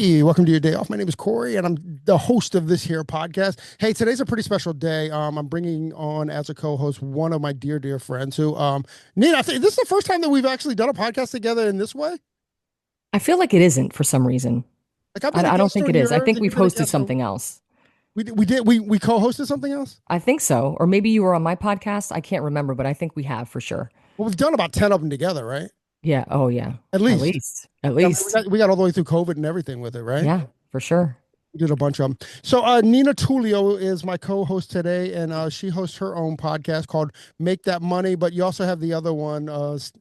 Hey, welcome to your day off. My name is Corey, and I'm the host of this here podcast. Hey, today's a pretty special day. I'm bringing on as a co-host one of my dear, dear friends who, Nina, I think this is the first time that we've actually done a podcast together in this way. I feel like it isn't for some reason. Like I've been a I don't guest think on it is. I yours, think and we've you've been a hosted guest on. something else. We co-hosted something else. I think so. Or maybe you were on my podcast. I can't remember, but I think we have for sure. Well, we've done about 10 of them together, right? Yeah. Oh, yeah. At At least. least. At I mean, we least. got we got all the way through COVID and everything with it, right? Yeah, for sure. We did a bunch of them. So Nina Tulio is my co-host today, and she hosts her own podcast called "Make That Money." But you also have the other one,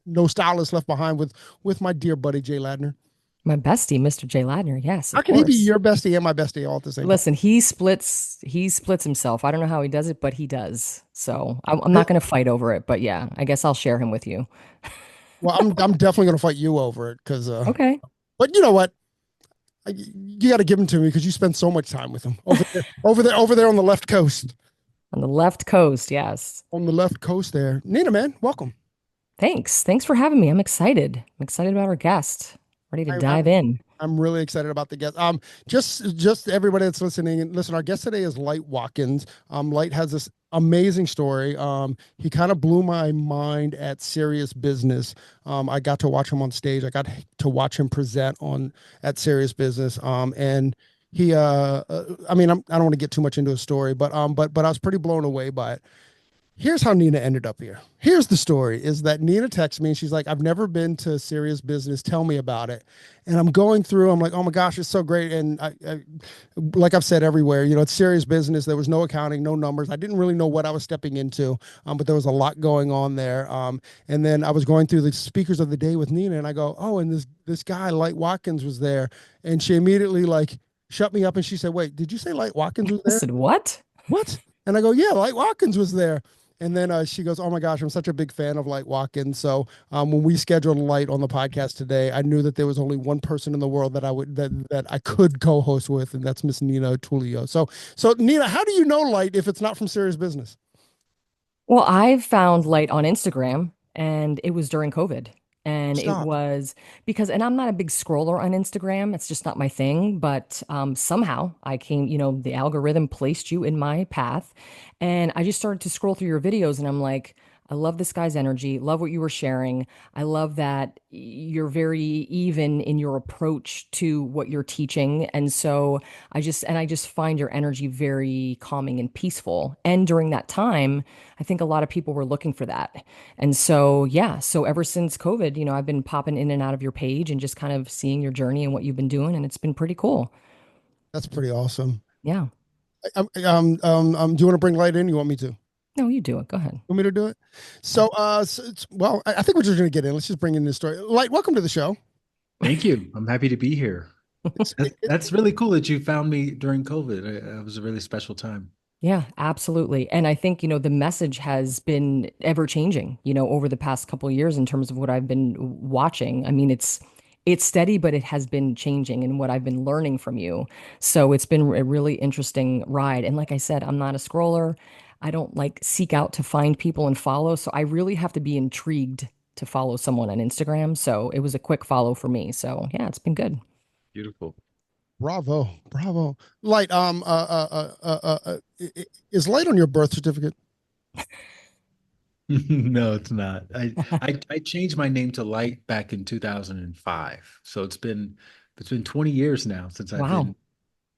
"No Stylist Left Behind," with my dear buddy Jay Ladner. My bestie, Mr. J. Ladner. Yes, How of can he be course. your bestie and my bestie all at the same time? Listen, he splits himself. I don't know how he does it, but he does. So I'm not going to fight over it, but yeah, I guess I'll share him with you. Well, I'm definitely gonna fight you over it because, Okay. but you know what? You got to give him to me because you spend so much time with him over there on the left coast, On the left coast. Yes. on the left coast there. Nina, man, welcome. Thanks. Thanks for having me. I'm excited. I'm excited about our guest. Ready to I, dive I'm in. I'm really excited about the guest. Just everybody that's listening and listen. Our guest today is Light Watkins. Light has this amazing story. He kind of blew my mind at Serious Business. I got to watch him on stage. I got to watch him present on at Serious Business. And he, I mean, I don't want to get too much into his story, but I was pretty blown away by it. Here's how Nina ended up here. Here's the story is that Nina texts me and she's like, I've never been to Serious Business. Tell me about it. And I'm going through, I'm like, oh my gosh, it's so great. And like I've said everywhere, it's Serious Business. There was no accounting, no numbers. I didn't really know what I was stepping into, but there was a lot going on there. And then I was going through the speakers of the day with Nina and I go, oh, and this guy, Light Watkins, was there. And she immediately like shut me up and she said, wait, did you say Light Watkins was I there? said, what? What? And I go, yeah, Light Watkins was there. And then she goes, oh my gosh, I'm such a big fan of Light Watkins. So when we scheduled Light on the podcast today, I knew that there was only one person in the world that I could co-host with, and that's Miss Nina Tulio. So Nina, how do you know Light if it's not from Serious Business? Well, I found Light on Instagram and it was during COVID. And it Stop. was because, and I'm not a big scroller on Instagram. It's just not my thing. But somehow I came, the algorithm placed you in my path. And I just started to scroll through your videos and I'm like, I love this guy's energy. Love what you were sharing. I love that you're very even in your approach to what you're teaching. And so I just find your energy very calming and peaceful. And during that time, I think a lot of people were looking for that. And so, yeah, so ever since COVID, I've been popping in and out of your page and just kind of seeing your journey and what you've been doing. And it's been pretty cool. That's pretty awesome. Yeah. Do you want to bring Light in? You want me to? No, you do it. Go ahead. Want me to do it? Well, I think we're just going to get in. Let's just bring in this story. Light, welcome to the show. Thank you. I'm happy to be here. It's, it, That's really cool that you found me during COVID. It was a really special time. Yeah, absolutely. And I think, the message has been ever changing, over the past couple of years in terms of what I've been watching. I mean, it's steady, but it has been changing and what I've been learning from you. So it's been a really interesting ride. And like I said, I'm not a scroller. I don't like seek out to find people and follow. So I really have to be intrigued to follow someone on Instagram. So it was a quick follow for me. So yeah, it's been good. Beautiful. Bravo, bravo. Light, is Light on your birth certificate? No, it's not. I changed my name to Light back in 2005. So it's been 20 years now Wow.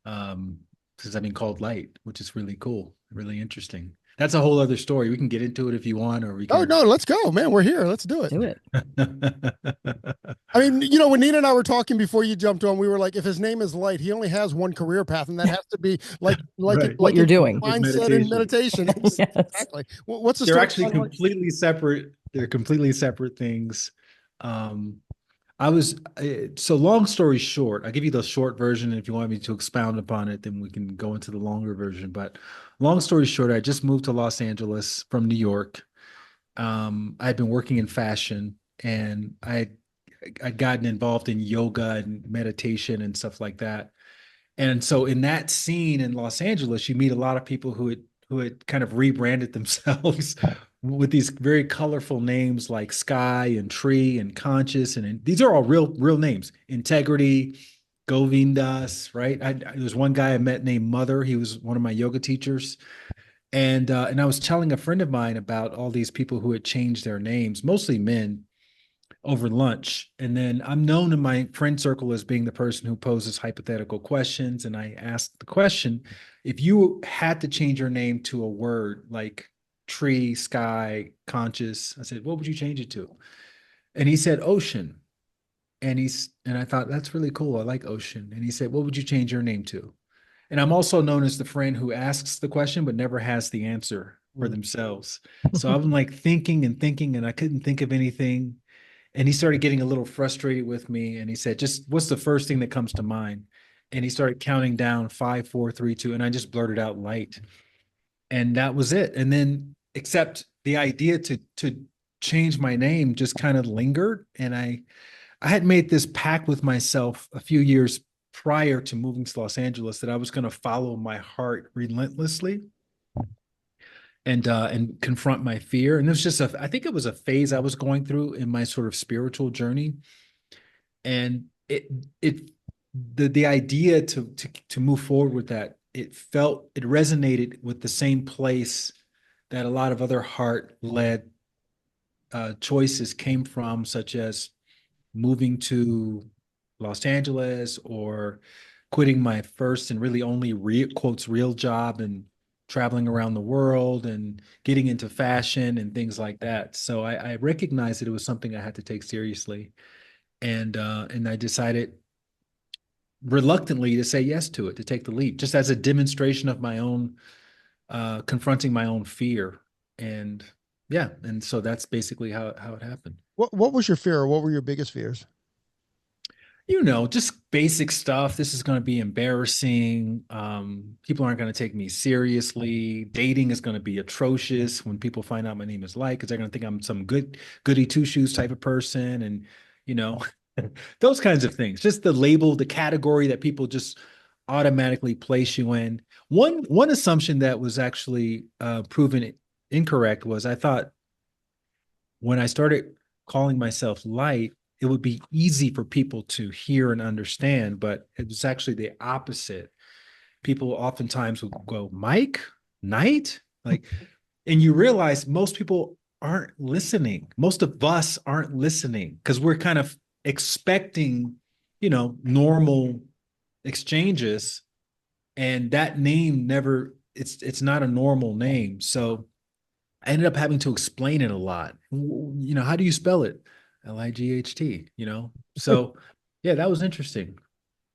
um since I've been called Light, which is really cool, really interesting. That's a whole other story. We can get into it if you want, or we Oh can. no, let's go, man. We're here. Let's do it. Do it. I mean, when Nina and I were talking before you jumped on, we were like, if his name is Light, he only has one career path, and that has to be like Right. What like you're in doing. With mindset and meditation. meditation. Yes. Exactly. What's the They're story actually behind Light? completely separate. They're completely separate things. Um, I was so long story short, I'll give you the short version. And if you want me to expound upon it, then we can go into the longer version. But long story short, I just moved to Los Angeles from New York. I'd been working in fashion and I'd gotten involved in yoga and meditation and stuff like that. And so in that scene in Los Angeles, you meet a lot of people who had kind of rebranded themselves with these very colorful names like Sky and Tree and Conscious, and these are all real names. Integrity, Govindas, right? There was one guy I met named Mother. He was one of my yoga teachers. And I was telling a friend of mine about all these people who had changed their names, mostly men, over lunch. And then I'm known in my friend circle as being the person who poses hypothetical questions. And I asked the question, if you had to change your name to a word like tree, sky, conscious, I said, what would you change it to? And he said, ocean. And I thought, that's really cool. I like ocean. And he said, what would you change your name to? And I'm also known as the friend who asks the question but never has the answer for Mm. themselves. So I'm like thinking and thinking, and I couldn't think of anything. And he started getting a little frustrated with me. And he said, just what's the first thing that comes to mind? And he started counting down 5, 4, 3, 2. And I just blurted out light. And that was it. And then, except the idea to change my name just kind of lingered. And I had made this pact with myself a few years prior to moving to Los Angeles that I was going to follow my heart relentlessly and confront my fear. And it was just I think it was a phase I was going through in my sort of spiritual journey. And it the idea to move forward with that, it resonated with the same place that a lot of other heart led choices came from, such as moving to Los Angeles or quitting my first and really only quotes real job and traveling around the world and getting into fashion and things like that. So I recognized that it was something I had to take seriously, and I decided reluctantly to say yes to it, to take the leap, just as a demonstration of my own confronting my own fear. And yeah, and so that's basically how it happened. What was your fear, or what were your biggest fears? Just basic stuff. This is going to be embarrassing. People aren't going to take me seriously. Dating is going to be atrocious when people find out my name is Light, because they're going to think I'm some goody two shoes type of person, and you know, those kinds of things. Just the label, the category that people just automatically place you in. One assumption that was actually proven incorrect was I thought when I started calling myself Light, it would be easy for people to hear and understand, but it was actually the opposite. People oftentimes would go, Mike, Night? Like, and you realize most people aren't listening. Most of us aren't listening because we're kind of expecting, normal exchanges. And that name never, it's not a normal name. So I ended up having to explain it a lot. How do you spell it? Light? So yeah, that was interesting.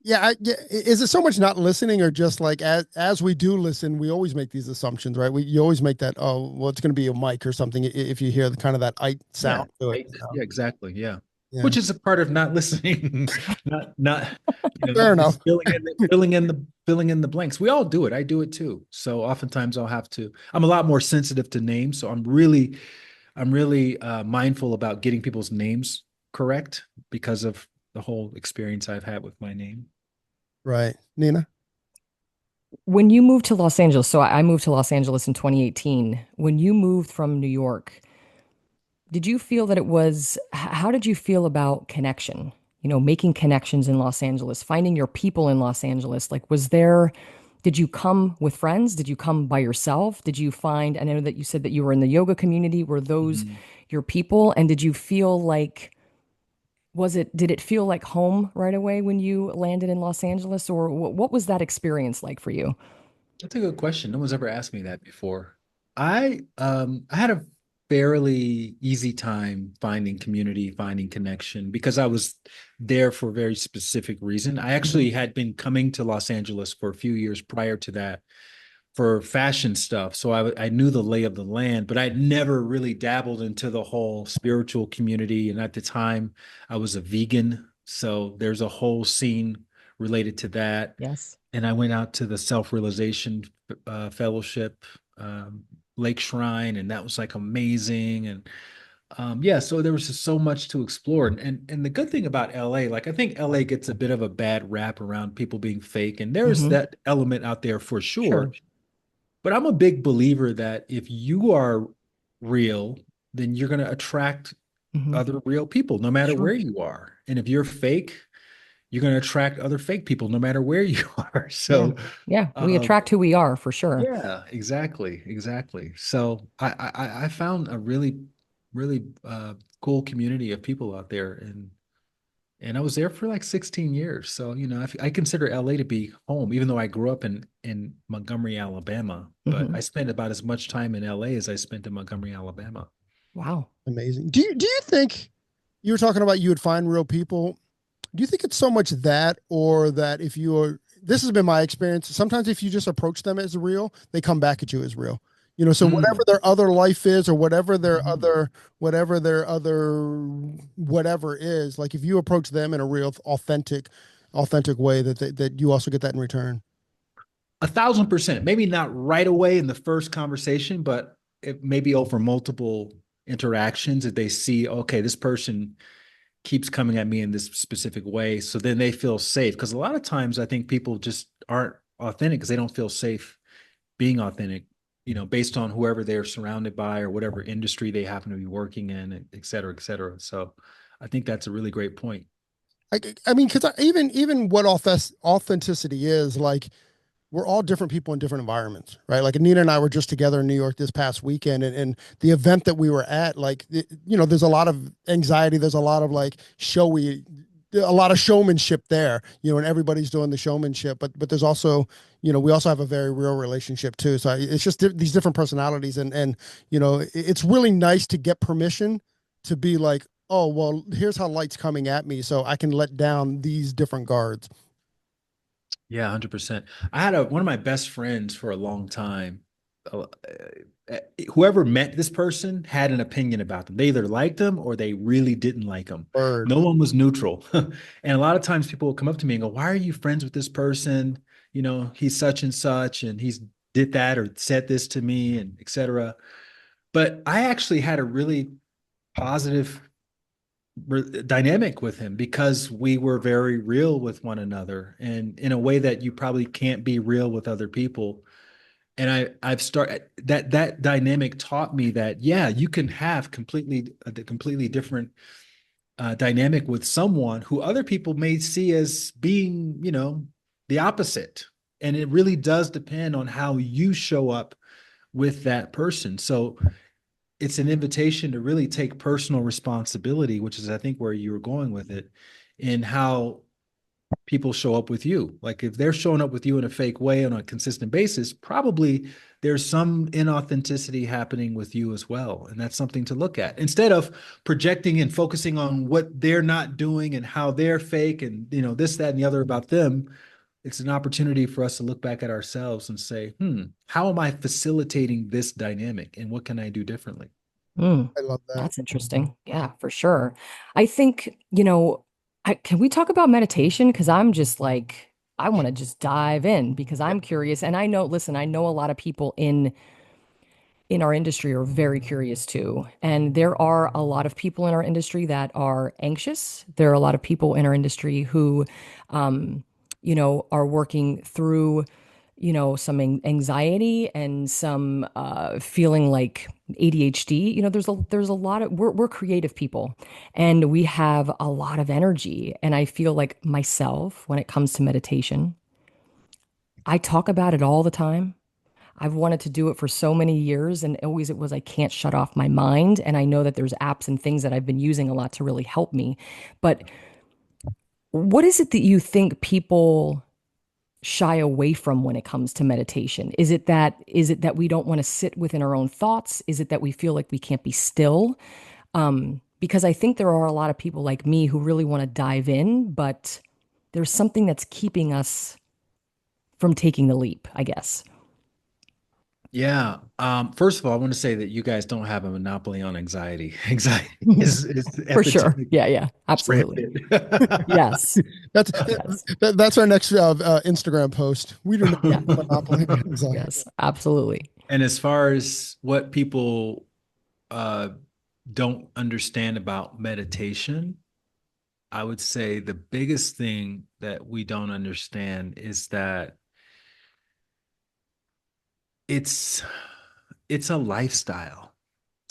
Yeah, is it so much not listening, or just like as we do listen, we always make these assumptions, right? You always make that, oh, well, it's going to be a mic or something if you hear the kind of that "ite" Yeah, sound to it. right. Yeah, exactly. Yeah. Yeah, Which is a part of not listening, not, fair enough. just filling in the blanks. We all do it. I do it too. So oftentimes I'm a lot more sensitive to names. So I'm really mindful about getting people's names correct because of the whole experience I've had with my name. Right, Nina. When you moved to Los Angeles, so I moved to Los Angeles in 2018. When you moved from New York, did you feel that how did you feel about connection? Making connections in Los Angeles, finding your people in Los Angeles. Did you come with friends? Did you come by yourself? I know that you said that you were in the yoga community. Were those Mhm. your people? And did you feel like, did it feel like home right away when you landed in Los Angeles? Or what was that experience like for you? That's a good question. No one's ever asked me that before. I had a fairly easy time finding community, finding connection because I was there for a very specific reason. I actually had been coming to Los Angeles for a few years prior to that for fashion stuff. So I knew the lay of the land, but I'd never really dabbled into the whole spiritual community. And at the time, I was a vegan. So there's a whole scene related to that. Yes. And I went out to the Self Realization Fellowship, Lake Shrine, and that was like amazing. And yeah, so there was just so much to explore. And the good thing about LA, like I think LA gets a bit of a bad rap around people being fake, and there's Hmm. that element out there for Sure. sure. But I'm a big believer that if you are real, then you're going to attract Hmm. other real people, no matter Sure. where you are. And if you're fake, you're going to attract other fake people no matter where you are. Yeah. So, Yeah. We um, attract who we are for sure. yeah, exactly, exactly. So I found a really cool community of people out there, and I was there for like 16 years. So, I consider LA to be home, even though I grew up in Montgomery, Alabama, but I Hmm. spent about as much time in LA as I spent in Montgomery, Alabama. Wow. Amazing. Do you think you were talking about you would find real people? Do you think it's so much that, or that if you are, this has been my experience. Sometimes if you just approach them as real, they come back at you as real. So whatever Mm, their other life is, or mhm. whatever their other whatever is, like if you approach them in a real, authentic way, that you also get that in return. 1,000%. Maybe not right away in the first conversation, but it maybe over multiple interactions that they see, okay, this person keeps coming at me in this specific way. So then they feel safe. Because a lot of times I think people just aren't authentic because they don't feel safe being authentic, based on whoever they're surrounded by or whatever industry they happen to be working in, et cetera, et cetera. So I think that's a really great point. I mean, because even what authenticity is, like we're all different people in different environments, right? Like Anita and I were just together in New York this past weekend, and the event that we were at, like, there's a lot of anxiety, there's a lot of like a lot of showmanship there, and everybody's doing the showmanship, but there's also, we also have a very real relationship too. So it's just these different personalities, and it's really nice to get permission to be like, oh well, here's how light's coming at me, so I can let down these different guards. Yeah, 100%. I had one of my best friends for a long time. uh, Whoever met this person had an opinion about them. They either liked them or they really didn't like them. Word. No one was neutral. And a lot of times people will come up to me and go, "Why are you friends with this person? He's such and he's did that or said this to me and etc." But I actually had a really positive dynamic with him because we were very real with one another and in a way that you probably can't be real with other people. And I've started that dynamic taught me that, yeah, you can have a completely different dynamic with someone who other people may see as being, the opposite. And it really does depend on how you show up with that person. So it's an invitation to really take personal responsibility, which is, I think, where you were going with it, in how people show up with you. Like if they're showing up with you in a fake way on a consistent basis, probably there's some inauthenticity happening with you as well. And that's something to look at instead of projecting and focusing on what they're not doing and how they're fake and, this, that, and the other about them. It's an opportunity for us to look back at ourselves and say, how am I facilitating this dynamic and what can I do differently? Mm, I love that. that's interesting. Yeah, for sure. I think, can we talk about meditation? Because I'm just like, I want to just dive in because I'm curious. And I know, listen, I know a lot of people in our industry are very curious too. And there are a lot of people in our industry that are anxious. There are a lot of people in our industry who, um, are working through, some anxiety and some feeling like ADHD. There's a lot of we're creative people, and we have a lot of energy. And I feel like myself when it comes to meditation, I talk about it all the time. I've wanted to do it for so many years, and always it was I can't shut off my mind. And I know that there's apps and things that I've been using a lot to really help me. But what is it that you think people shy away from when it comes to meditation? Is it that we don't want to sit within our own thoughts? Is it that we feel like we can't be still? Because I think there are a lot of people like me who really want to dive in, but there's something that's keeping us from taking the leap, I guess. Yeah. First of all, I want to say that you guys don't have a monopoly on anxiety. Anxiety is For sure. epidemic Yeah, yeah, absolutely. rampant. Yes. That's Yes. that's our next Instagram post. We do not Yeah. have a monopoly on anxiety. Yes, absolutely. And as far as what people uh, don't understand about meditation, I would say the biggest thing that we don't understand is that it's it's a lifestyle.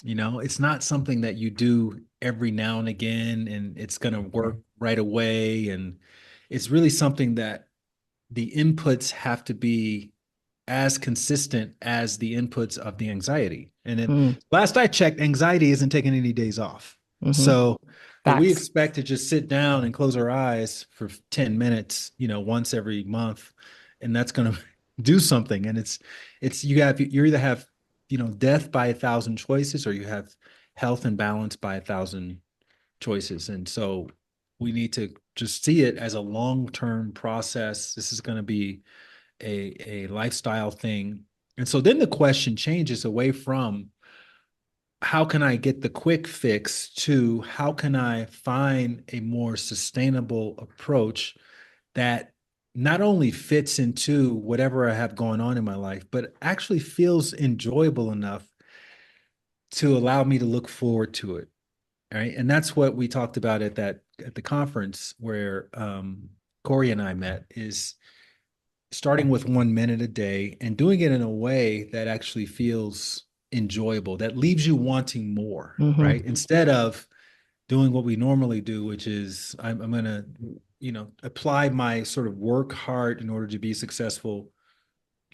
It's not something that you do every now and again and it's going to work right away. And it's really something that the inputs have to be as consistent as the inputs of the anxiety. And then Mm, last I checked, anxiety isn't taking any days off. hmm. So if we Facts. expect to just sit down and close our eyes for 10 minutes, once every month, and that's going to do something. And you either have, death by 1,000 choices, or you have health and balance by 1,000 choices. And so we need to just see it as a long-term process. This is going to be a lifestyle thing. And so then the question changes away from how can I get the quick fix to how can I find a more sustainable approach that not only fits into whatever I have going on in my life, but actually feels enjoyable enough to allow me to look forward to it. Right. And that's what we talked about at the conference where Corey and I met, is starting with 1 minute a day and doing it in a way that actually feels enjoyable, that leaves you wanting more, Hmm. right? Instead of doing what we normally do, which is I'm going to, apply my sort of work hard in order to be successful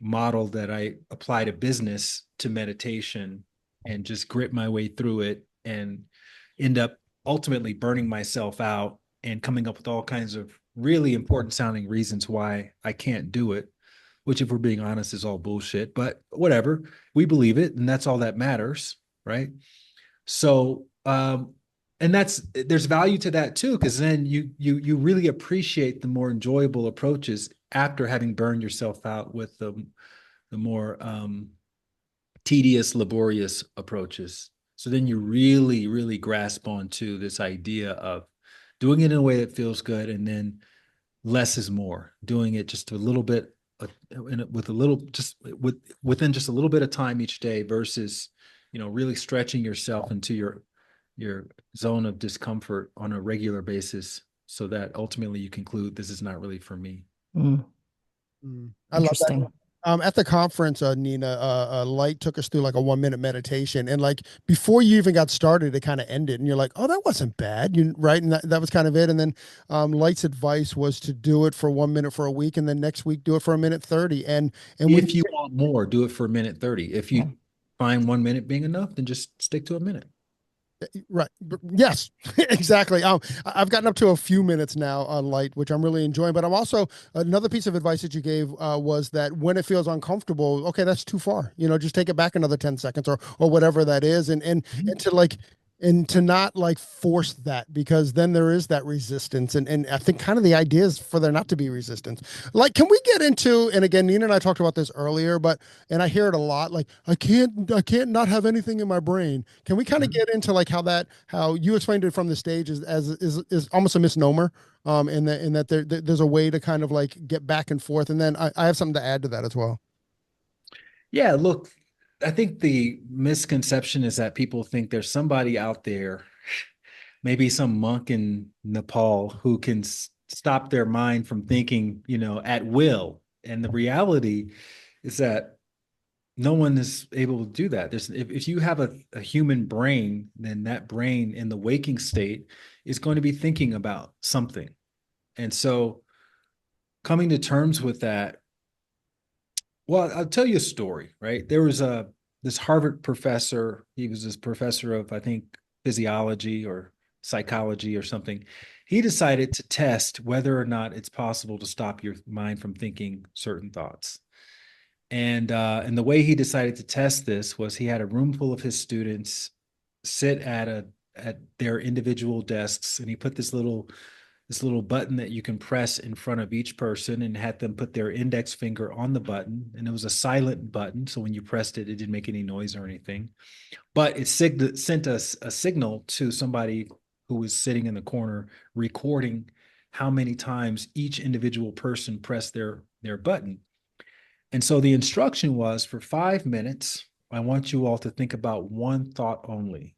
model that I apply to business to meditation and just grit my way through it and end up ultimately burning myself out and coming up with all kinds of really important sounding reasons why I can't do it, which, if we're being honest, is all bullshit, but whatever. We believe it, and that's all that matters, right? So, and there's value to that too, because then you really appreciate the more enjoyable approaches after having burned yourself out with the more tedious, laborious approaches. So then you really, really grasp onto this idea of doing it in a way that feels good, and then less is more. Doing it just a little bit, with a little, just within just a little bit of time each day, versus, really stretching yourself into your zone of discomfort on a regular basis, so that ultimately you conclude this is not really for me. Mm, I love that. interesting. At the conference, Nina, Light took us through like a 1 minute meditation, and like before you even got started, it kind of ended, and you're like, "Oh, that wasn't bad," right? And that was kind of it. And then Light's advice was to do it for 1 minute for a week, and then next week do it for a minute 30. And when If you want more, do it for a minute 30. If Yeah. you find 1 minute being enough, then just stick to a minute. right, yes, exactly. I've gotten up to a few minutes now on Light, which I'm really enjoying. But I'm also, another piece of advice that you gave was that when it feels uncomfortable, okay, that's too far. Just take it back another 10 seconds or whatever that is, and to like. And to not like force that, because then there is that resistance. And I think kind of the idea is for there not to be resistance. Like, can we get into, and again, Nina and I talked about this earlier, but, and I hear it a lot, like, I can't not have anything in my brain. Can we kind of Mhm. get into like how you explained it from the stage is almost a misnomer. In that there's a way to kind of like get back and forth. And then I have something to add to that as well. Yeah, look, I think the misconception is that people think there's somebody out there, maybe some monk in Nepal, who can stop their mind from thinking, at will. And the reality is that no one is able to do that. If you have a human brain, then that brain in the waking state is going to be thinking about something. And so coming to terms with that, well, I'll tell you a story, right? There was this Harvard professor. He was this professor of, I think, physiology or psychology or something. He decided to test whether or not it's possible to stop your mind from thinking certain thoughts. And the way he decided to test this was he had a room full of his students sit at their individual desks, and he put this little button that you can press in front of each person, and had them put their index finger on the button. And it was a silent button, so when you pressed it, it didn't make any noise or anything, but it sent us a signal to somebody who was sitting in the corner, recording how many times each individual person pressed their button. And so the instruction was, for 5 minutes, I want you all to think about one thought only: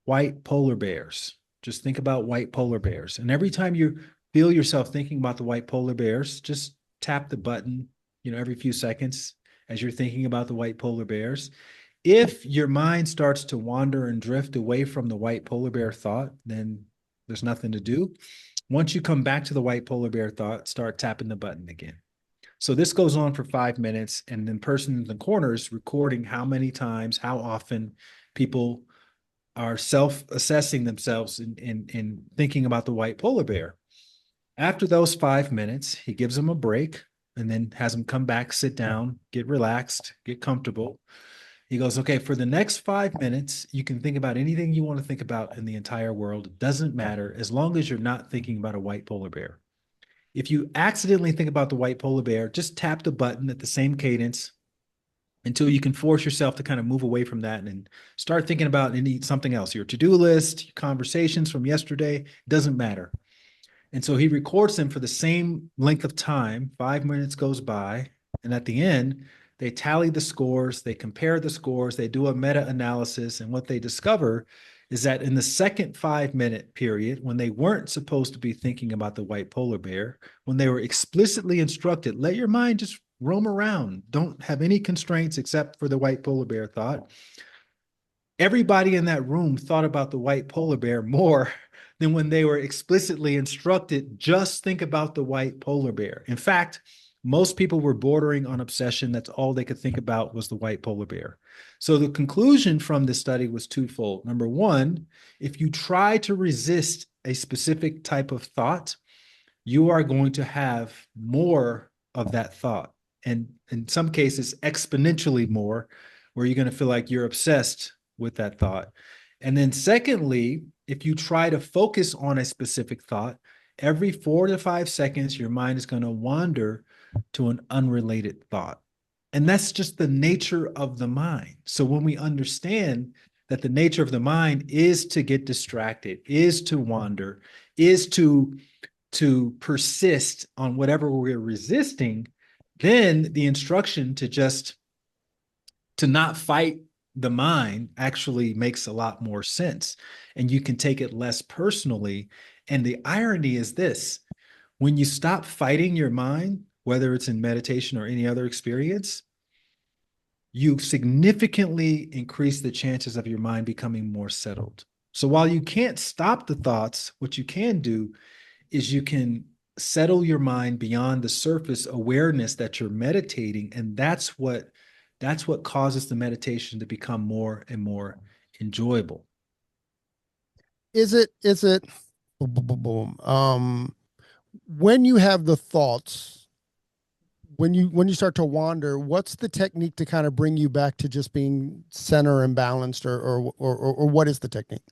white polar bears. Just think about white polar bears. And every time you feel yourself thinking about the white polar bears, just tap the button, every few seconds as you're thinking about the white polar bears. If your mind starts to wander and drift away from the white polar bear thought, then there's nothing to do. Once you come back to the white polar bear thought, start tapping the button again. So this goes on for 5 minutes, and then person in the corner is recording how many times, how often people are self-assessing themselves in thinking about the white polar bear. After those 5 minutes, he gives them a break and then has them come back, sit down, get relaxed, get comfortable. He goes, okay, for the next 5 minutes, you can think about anything you want to think about in the entire world. It doesn't matter as long as you're not thinking about a white polar bear. If you accidentally think about the white polar bear, just tap the button at the same cadence until you can force yourself to kind of move away from that and start thinking about something else, your to-do list, your conversations from yesterday, doesn't matter. And so he records them for the same length of time. 5 minutes goes by. And at the end, they tally the scores, they compare the scores, they do a meta-analysis. And what they discover is that in the second 5 minute period, when they weren't supposed to be thinking about the white polar bear, when they were explicitly instructed, let your mind just roam around, don't have any constraints except for the white polar bear thought. Everybody in that room thought about the white polar bear more than when they were explicitly instructed, just think about the white polar bear. In fact, most people were bordering on obsession. That's all they could think about was the white polar bear. So the conclusion from this study was twofold. Number one, if you try to resist a specific type of thought, you are going to have more of that thought. And in some cases, exponentially more, where you're going to feel like you're obsessed with that thought. And then secondly, if you try to focus on a specific thought, every 4 to 5 seconds, your mind is going to wander to an unrelated thought. And that's just the nature of the mind. So when we understand that the nature of the mind is to get distracted, is to wander, is to persist on whatever we're resisting, then the instruction to not fight the mind actually makes a lot more sense, and you can take it less personally. And the irony is this: when you stop fighting your mind, whether it's in meditation or any other experience, you significantly increase the chances of your mind becoming more settled. So while you can't stop the thoughts, what you can do is you can settle your mind beyond the surface awareness that you're meditating, and that's what causes the meditation to become more and more enjoyable. Is it boom, boom, boom, boom. When you have the thoughts, when you start to wander, what's the technique to kind of bring you back to just being center and balanced, or what is the technique?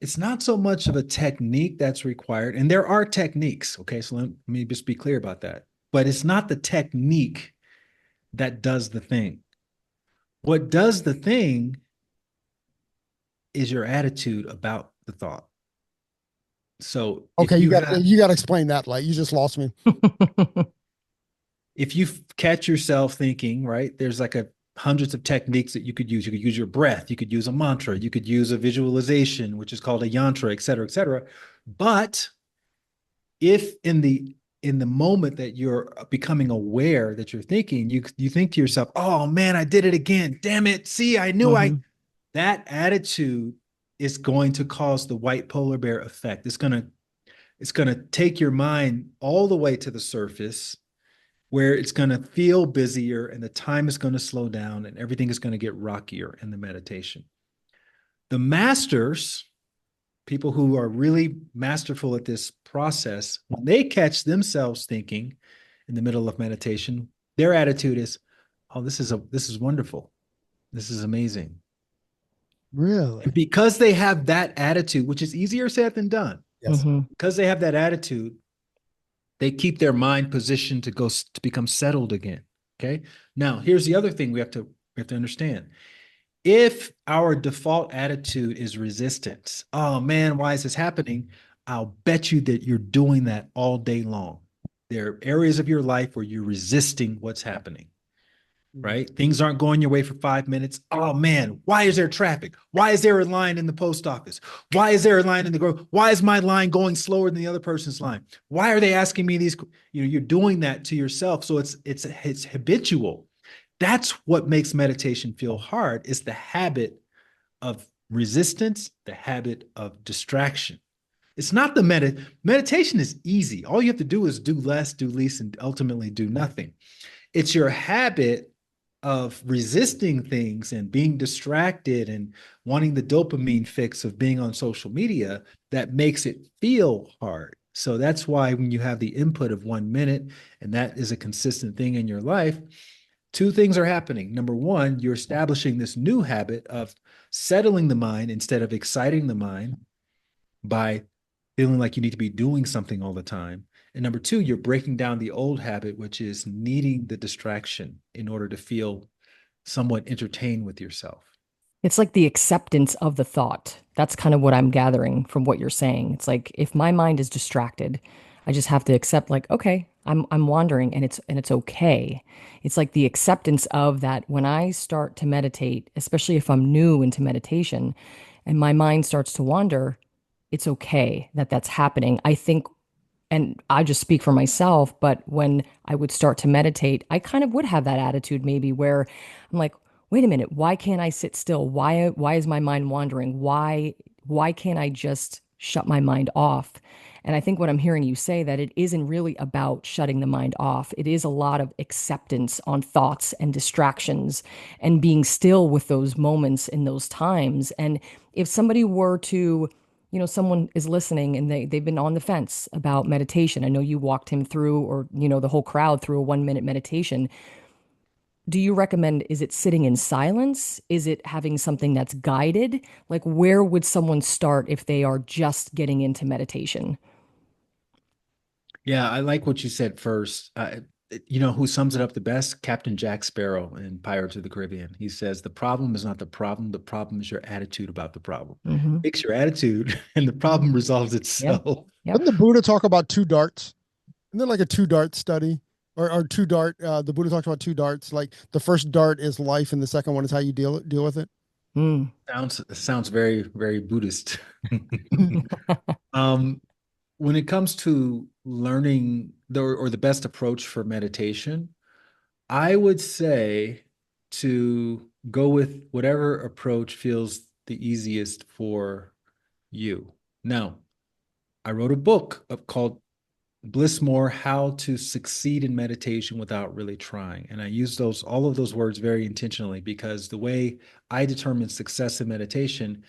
It's not so much of a technique that's required, and there are techniques. Okay, so let me just be clear about that. But it's not the technique that does the thing. What does the thing is your attitude about the thought. So Okay, you got to explain that. Like, you just lost me. if you catch yourself thinking, right, there's like a hundreds of techniques that you could use. You could use your breath, you could use a mantra, you could use a visualization, which is called a yantra, et cetera, et cetera. But if in the moment that you're becoming aware that you're thinking, you think to yourself, oh man, I did it again. Damn it. See, I knew I Mhm. that attitude is going to cause the white polar bear effect. It's gonna take your mind all the way to the surface where it's going to feel busier and the time is going to slow down and everything is going to get rockier in the meditation. The masters, people who are really masterful at this process, when they catch themselves thinking in the middle of meditation, their attitude is, "Oh, this is wonderful. This is amazing." Really? And because they have that attitude, which is easier said than done, Yes. Mhm. because they have that attitude, they keep their mind positioned to become settled again. Okay. Now, here's the other thing we have to understand. If our default attitude is resistance, oh man, why is this happening? I'll bet you that you're doing that all day long. There are areas of your life where you're resisting what's happening, right? Things aren't going your way for 5 minutes. Oh man, why is there traffic? Why is there a line in the post office? Why is there a line in the grocery? Why is my line going slower than the other person's line? Why are they asking me these? You're doing that to yourself. So it's habitual. That's what makes meditation feel hard, is the habit of resistance, the habit of distraction. It's not the meditation is easy. All you have to do is do less, do least, and ultimately do nothing. It's your habit of resisting things and being distracted and wanting the dopamine fix of being on social media that makes it feel hard. So that's why when you have the input of 1 minute and that is a consistent thing in your life, two things are happening. Number one, you're establishing this new habit of settling the mind instead of exciting the mind by feeling like you need to be doing something all the time. And number two, you're breaking down the old habit, which is needing the distraction in order to feel somewhat entertained with yourself. It's like the acceptance of the thought. That's kind of what I'm gathering from what you're saying. It's like if my mind is distracted, I just have to accept like, okay, I'm wandering and it's okay. It's like the acceptance of that when I start to meditate, especially if I'm new into meditation and my mind starts to wander, it's okay that that's happening. I think and I just speak for myself, but when I would start to meditate, I kind of would have that attitude maybe where I'm like, wait a minute, why can't I sit still? Why is my mind wandering? Why can't I just shut my mind off? And I think what I'm hearing you say that it isn't really about shutting the mind off. It is a lot of acceptance on thoughts and distractions and being still with those moments in those times. And if somebody were to someone is listening and they've been on the fence about meditation. I know you walked him through or, the whole crowd through a 1 minute meditation. Do you recommend, is it sitting in silence? Is it having something that's guided? Like, where would someone start if they are just getting into meditation? Yeah, I like what you said first. You know who sums it up the best? Captain Jack Sparrow in Pirates of the Caribbean. He says, the problem is not the problem is your attitude about the problem. Mm-hmm. Fix your attitude, and the problem resolves Yep. itself. Yep. Didn't the Buddha talk about two darts? Isn't there like a two dart study? Or two dart, the Buddha talked about two darts. Like the first dart is life, and the second one is how you deal with it. Mm. Sounds very, very Buddhist. um, when it comes to learning or the best approach for meditation, I would say to go with whatever approach feels the easiest for you. Now, I wrote a book called Blissmore, How to Succeed in Meditation Without Really Trying. And I use all of those words very intentionally because the way I determine success in meditation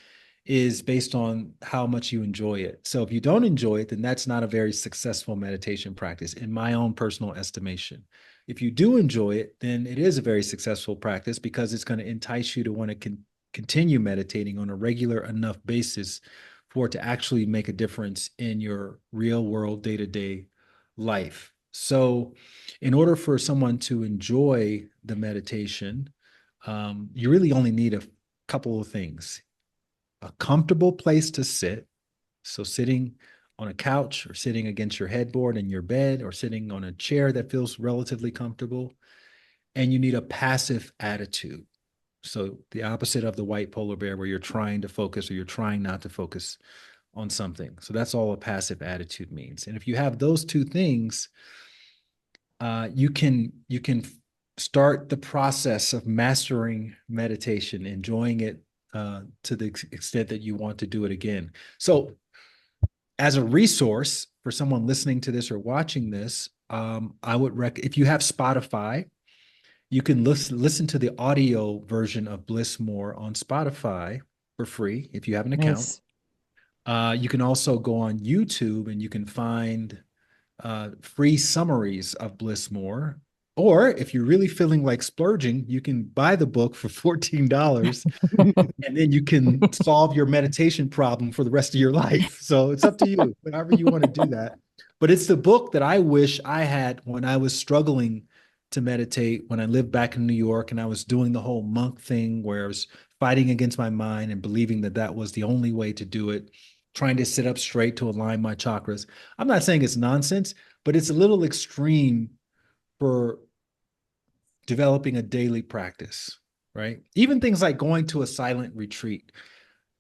is based on how much you enjoy it. So if you don't enjoy it, then that's not a very successful meditation practice, in my own personal estimation. If you do enjoy it, then it is a very successful practice because it's going to entice you to want to continue meditating on a regular enough basis for it to actually make a difference in your real world day to day life. So, in order for someone to enjoy the meditation, you really only need a couple of things: a comfortable place to sit. So, sitting on a couch or sitting against your headboard in your bed or sitting on a chair that feels relatively comfortable. And you need a passive attitude. So, the opposite of the white polar bear, where you're trying to focus or you're trying not to focus on something. So, that's all a passive attitude means. And if you have those two things, you can start the process of mastering meditation, enjoying it to the extent that you want to do it again. So, as a resource for someone listening to this or watching this, I would if you have Spotify, you can listen to the audio version of Blissmore on Spotify for free if you have an account. Nice. You can also go on YouTube and you can find free summaries of Blissmore. Or if you're really feeling like splurging, you can buy the book for $14 and then you can solve your meditation problem for the rest of your life. So it's up to you, however you want to do that. But it's the book that I wish I had when I was struggling to meditate, when I lived back in New York and I was doing the whole monk thing where I was fighting against my mind and believing that that was the only way to do it, trying to sit up straight to align my chakras. I'm not saying it's nonsense, but it's a little extreme for developing a daily practice, right? Even things like going to a silent retreat.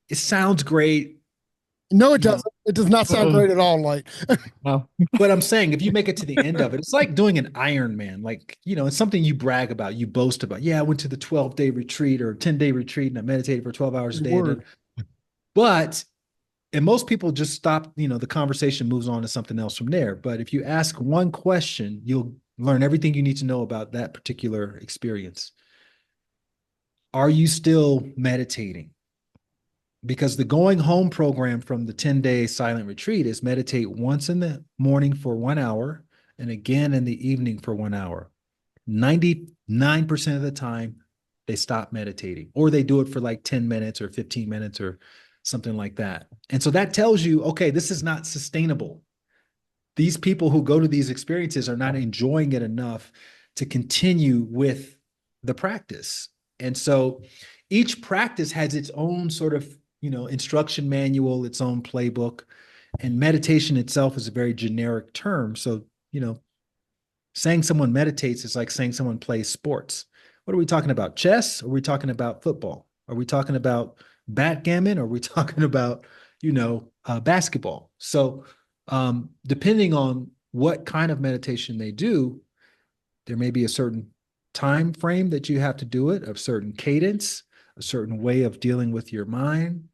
It sounds great, No, it you know, doesn't. It does not sound Mm-mm. great at all. Like, No. but I'm saying if you make it to the end of it, it's like doing an Ironman. Like, it's something you brag about, you boast about. Yeah, I went to the 12-day retreat or 10-day retreat and I meditated for 12 hours a day. word. But and most people just stop, the conversation moves on to something else from there. But if you ask one question, you'll learn everything you need to know about that particular experience. Are you still meditating? Because the going home program from the 10-day silent retreat is meditate once in the morning for 1 hour and again in the evening for 1 hour. 99% of the time, they stop meditating, or they do it for like 10 minutes or 15 minutes or something like that. And so that tells you, okay, this is not sustainable. These people who go to these experiences are not enjoying it enough to continue with the practice. And so each practice has its own sort of, instruction manual, its own playbook. And meditation itself is a very generic term. So, saying someone meditates is like saying someone plays sports. What are we talking about? Chess? Are we talking about football? Are we talking about backgammon? Are we talking about, basketball? So, depending on what kind of meditation they do, there may be a certain time frame that you have to do it, a certain cadence, a certain way of dealing with your mind,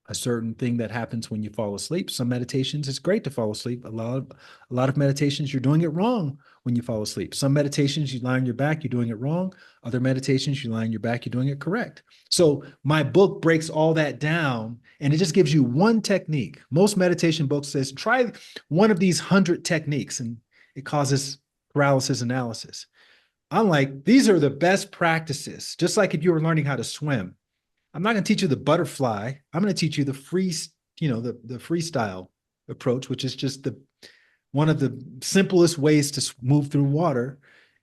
a certain thing that happens when you fall asleep. Some meditations, it's great to fall asleep. A lot of meditations, you're doing it wrong when you fall asleep. Some meditations, you lie on your back, you're doing it wrong. Other meditations, you lie on your back, you're doing it correct. So my book breaks all that down, and it just gives you one technique. Most meditation books says, try one of these 100 techniques, and it causes paralysis analysis. I'm like, these are the best practices. Just like if you were learning how to swim, I'm not going to teach you the butterfly. I'm going to teach you the the freestyle approach, which is just one of the simplest ways to move through water.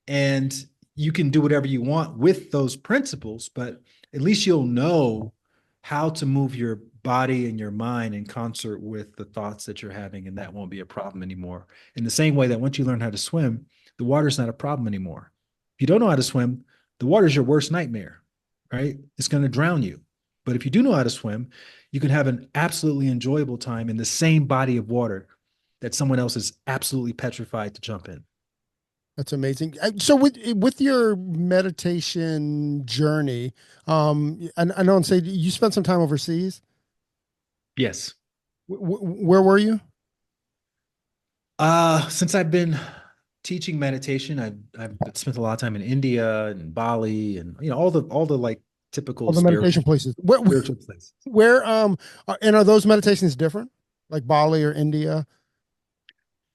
And you can do whatever you want with those principles, but at least you'll know how to move your body and your mind in concert with the thoughts that you're having, and that won't be a problem anymore. In the same way that once you learn how to swim, the water's not a problem anymore. If you don't know how to swim, the water's your worst nightmare, right? It's going to drown you. But if you do know how to swim, you can have an absolutely enjoyable time in the same body of water that someone else is absolutely petrified to jump in. That's amazing. So with your meditation journey, I know and say you spent some time overseas. Yes. Where were you? Since I've been teaching meditation, I've spent a lot of time in India and Bali, and all the like typical All the meditation places. spiritual places. Where and are those meditations different, like Bali or India?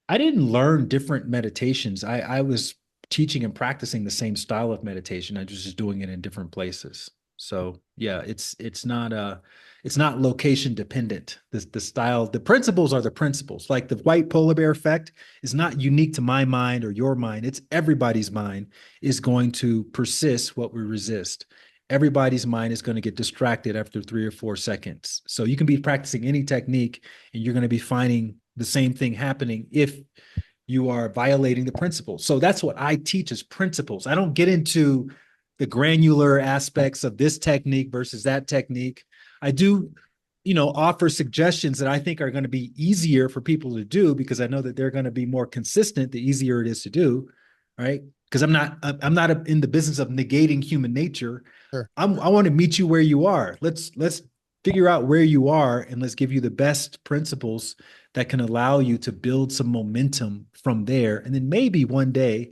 I didn't learn different meditations. I was teaching and practicing the same style of meditation. I was just doing it in different places. So yeah, it's not location dependent. The style, the principles are the principles. Like the white polar bear effect is not unique to my mind or your mind. It's everybody's mind is going to persist what we resist. Everybody's mind is going to get distracted after 3 or 4 seconds. So you can be practicing any technique and you're going to be finding the same thing happening if you are violating the principles. So that's what I teach as principles. I don't get into the granular aspects of this technique versus that technique. I do, offer suggestions that I think are going to be easier for people to do because I know that they're going to be more consistent the easier it is to do, right? Because I'm not in the business of negating human nature. Sure. I want to meet you where you are. Let's figure out where you are and let's give you the best principles that can allow you to build some momentum from there. And then maybe one day,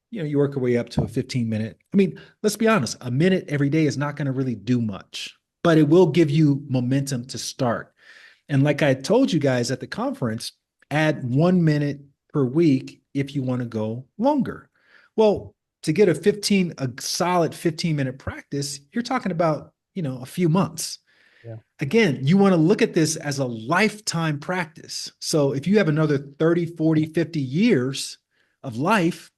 you work your way up to a 15-minute. I mean, let's be honest, a minute every day is not going to really do much, but it will give you momentum to start. And like I told you guys at the conference, add 1 minute per week if you want to go longer. Well, to get a solid 15-minute practice, you're talking about, a few months. Yeah. Again, you want to look at this as a lifetime practice. So if you have another 30, 40, 50 years of life,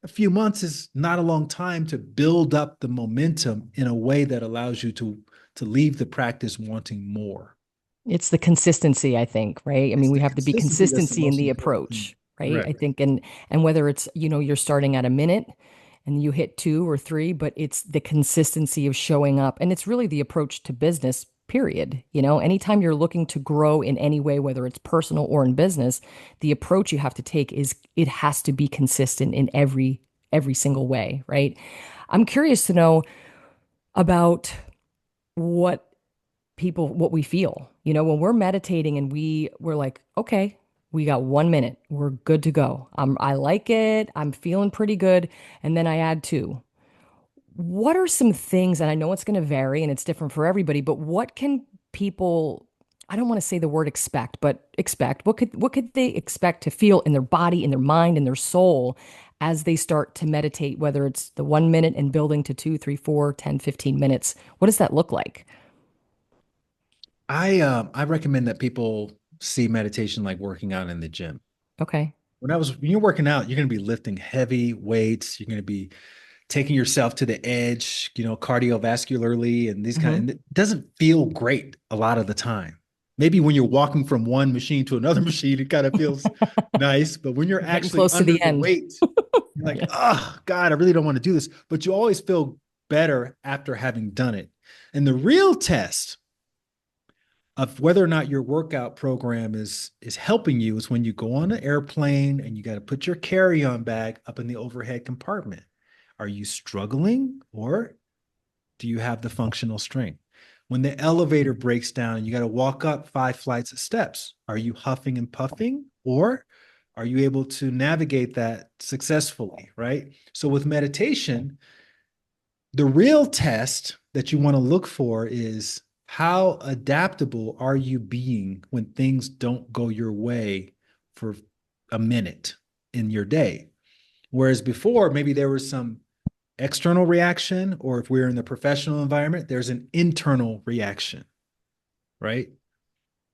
a few months is not a long time to build up the momentum in a way that allows you to leave the practice wanting more. It's the consistency, I think, right? I mean, It's we the have to be consistency that's the consistency in most the important thing. approach, right? I Correct. think, and whether it's, you're starting at a minute and you hit 2 or 3, but it's the consistency of showing up. And it's really the approach to business, period. Anytime you're looking to grow in any way, whether it's personal or in business, the approach you have to take is it has to be consistent in every single way, right? I'm curious to know about what we feel. When we're meditating and we're like, okay, we got 1 minute, we're good to go. I like it. I'm feeling pretty good. And then I add two. What are some things, and I know it's going to vary and it's different for everybody, but what can people, I don't want to say the word expect, but expect, what could they expect to feel in their body, in their mind, in their soul as they start to meditate, whether it's the 1 minute and building to 2, 3, 4, 10, 15 minutes? What does that look like? I recommend that people see meditation like working out in the gym. Okay. When you're working out, you're going to be lifting heavy weights. You're going to be taking yourself to the edge, cardiovascularly and these kind. Hmm. And it doesn't feel great a lot of the time. Maybe when you're walking from one machine to another machine, it kind of feels nice. But when you're We're getting actually close to under the the end. weight, you're like, Yeah. oh God, I really don't want to do this. But you always feel better after having done it. And the real test of whether or not your workout program is helping you is when you go on an airplane and you got to put your carry-on bag up in the overhead compartment. Are you struggling or do you have the functional strength? When the elevator breaks down and you got to walk up 5 flights of steps, are you huffing and puffing or are you able to navigate that successfully, right? So with meditation, the real test that you want to look for is how adaptable are you being when things don't go your way for a minute in your day? Whereas before, maybe there was some external reaction, or if we're in the professional environment, there's an internal reaction, right?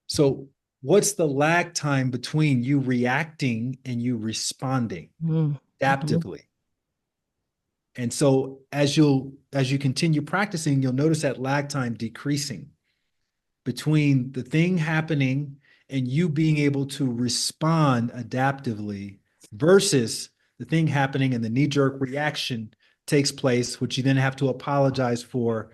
So, what's the lag time between you reacting and you responding Mm-hmm. adaptively? And so as you continue practicing, you'll notice that lag time decreasing between the thing happening and you being able to respond adaptively versus the thing happening and the knee-jerk reaction takes place, which you then have to apologize for,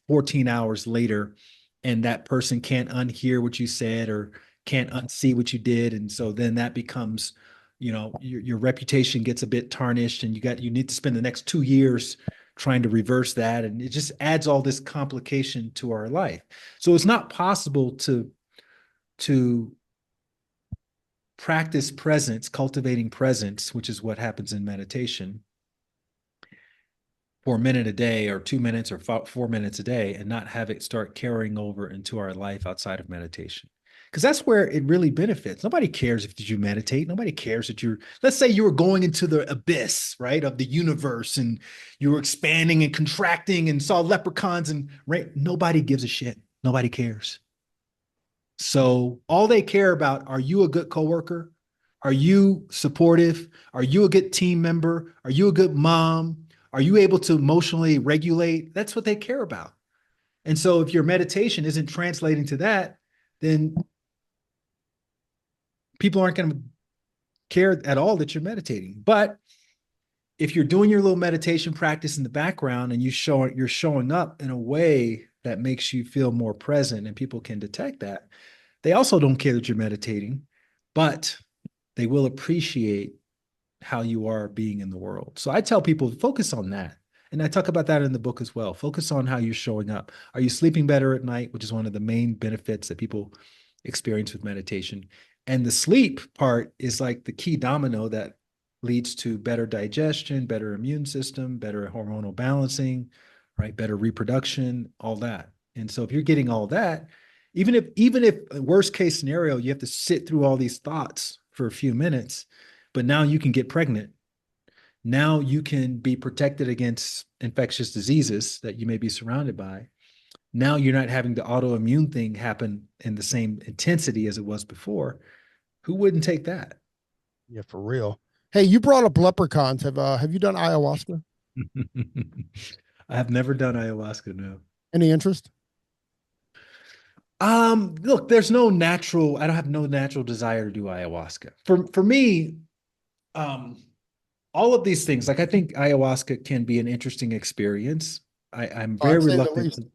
14 hours later, and that person can't unhear what you said or can't unsee what you did. And so then that becomes, your reputation gets a bit tarnished and you need to spend the next 2 years trying to reverse that. And it just adds all this complication to our life. So it's not possible to practice presence, cultivating presence, which is what happens in meditation, for a minute a day or 2 minutes or 4 minutes a day and not have it start carrying over into our life outside of meditation. Because that's where it really benefits. Nobody cares if you meditate. Nobody cares that let's say you were going into the abyss, right, of the universe and you were expanding and contracting and saw leprechauns and right. Nobody gives a shit. Nobody cares. So all they care about, are you a good coworker? Are you supportive? Are you a good team member? Are you a good mom? Are you able to emotionally regulate? That's what they care about. And so if your meditation isn't translating to that, then people aren't going to care at all that you're meditating. But if you're doing your little meditation practice in the background and you're showing up in a way that makes you feel more present and people can detect that, they also don't care that you're meditating, but they will appreciate how you are being in the world. So I tell people, focus on that. And I talk about that in the book as well. Focus on how you're showing up. Are you sleeping better at night, which is one of the main benefits that people experience with meditation? And the sleep part is like the key domino that leads to better digestion, better immune system, better hormonal balancing, right? Better reproduction, all that. And so if you're getting all that, even if worst case scenario, you have to sit through all these thoughts for a few minutes, but now you can get pregnant. Now you can be protected against infectious diseases that you may be surrounded by. Now you're not having the autoimmune thing happen in the same intensity as it was before. Who wouldn't take that? Yeah, for real. Hey, you brought up leprechauns. Have you done ayahuasca? I have never done ayahuasca, no. Any interest? Look, I don't have no natural desire to do ayahuasca. For me, um, all of these things, like I think ayahuasca can be an interesting experience. I'm very I'd say the reluctant least. to,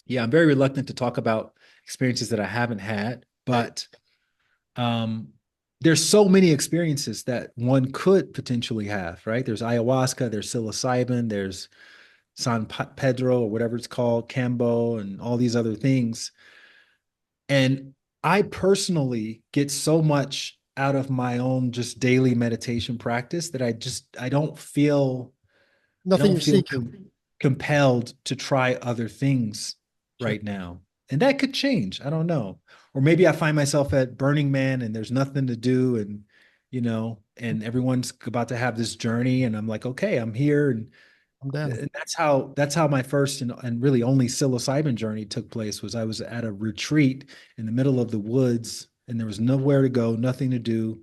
yeah, I'm very reluctant to talk about experiences that I haven't had, Hey, but um, there's so many experiences that one could potentially have, right? There's ayahuasca, there's psilocybin, there's San Pedro or whatever it's called, Cambo, and all these other things. And I personally get so much out of my own just daily meditation practice that I Nothing don't you feel seek. compelled to try other things Sure. right now. And that could change. I don't know. Or maybe I find myself at Burning Man and there's nothing to do, and and everyone's about to have this journey and I'm like, okay, I'm here. I'm down. And that's how my first and really only psilocybin journey took place. Was I was at a retreat in the middle of the woods and there was nowhere to go, nothing to do.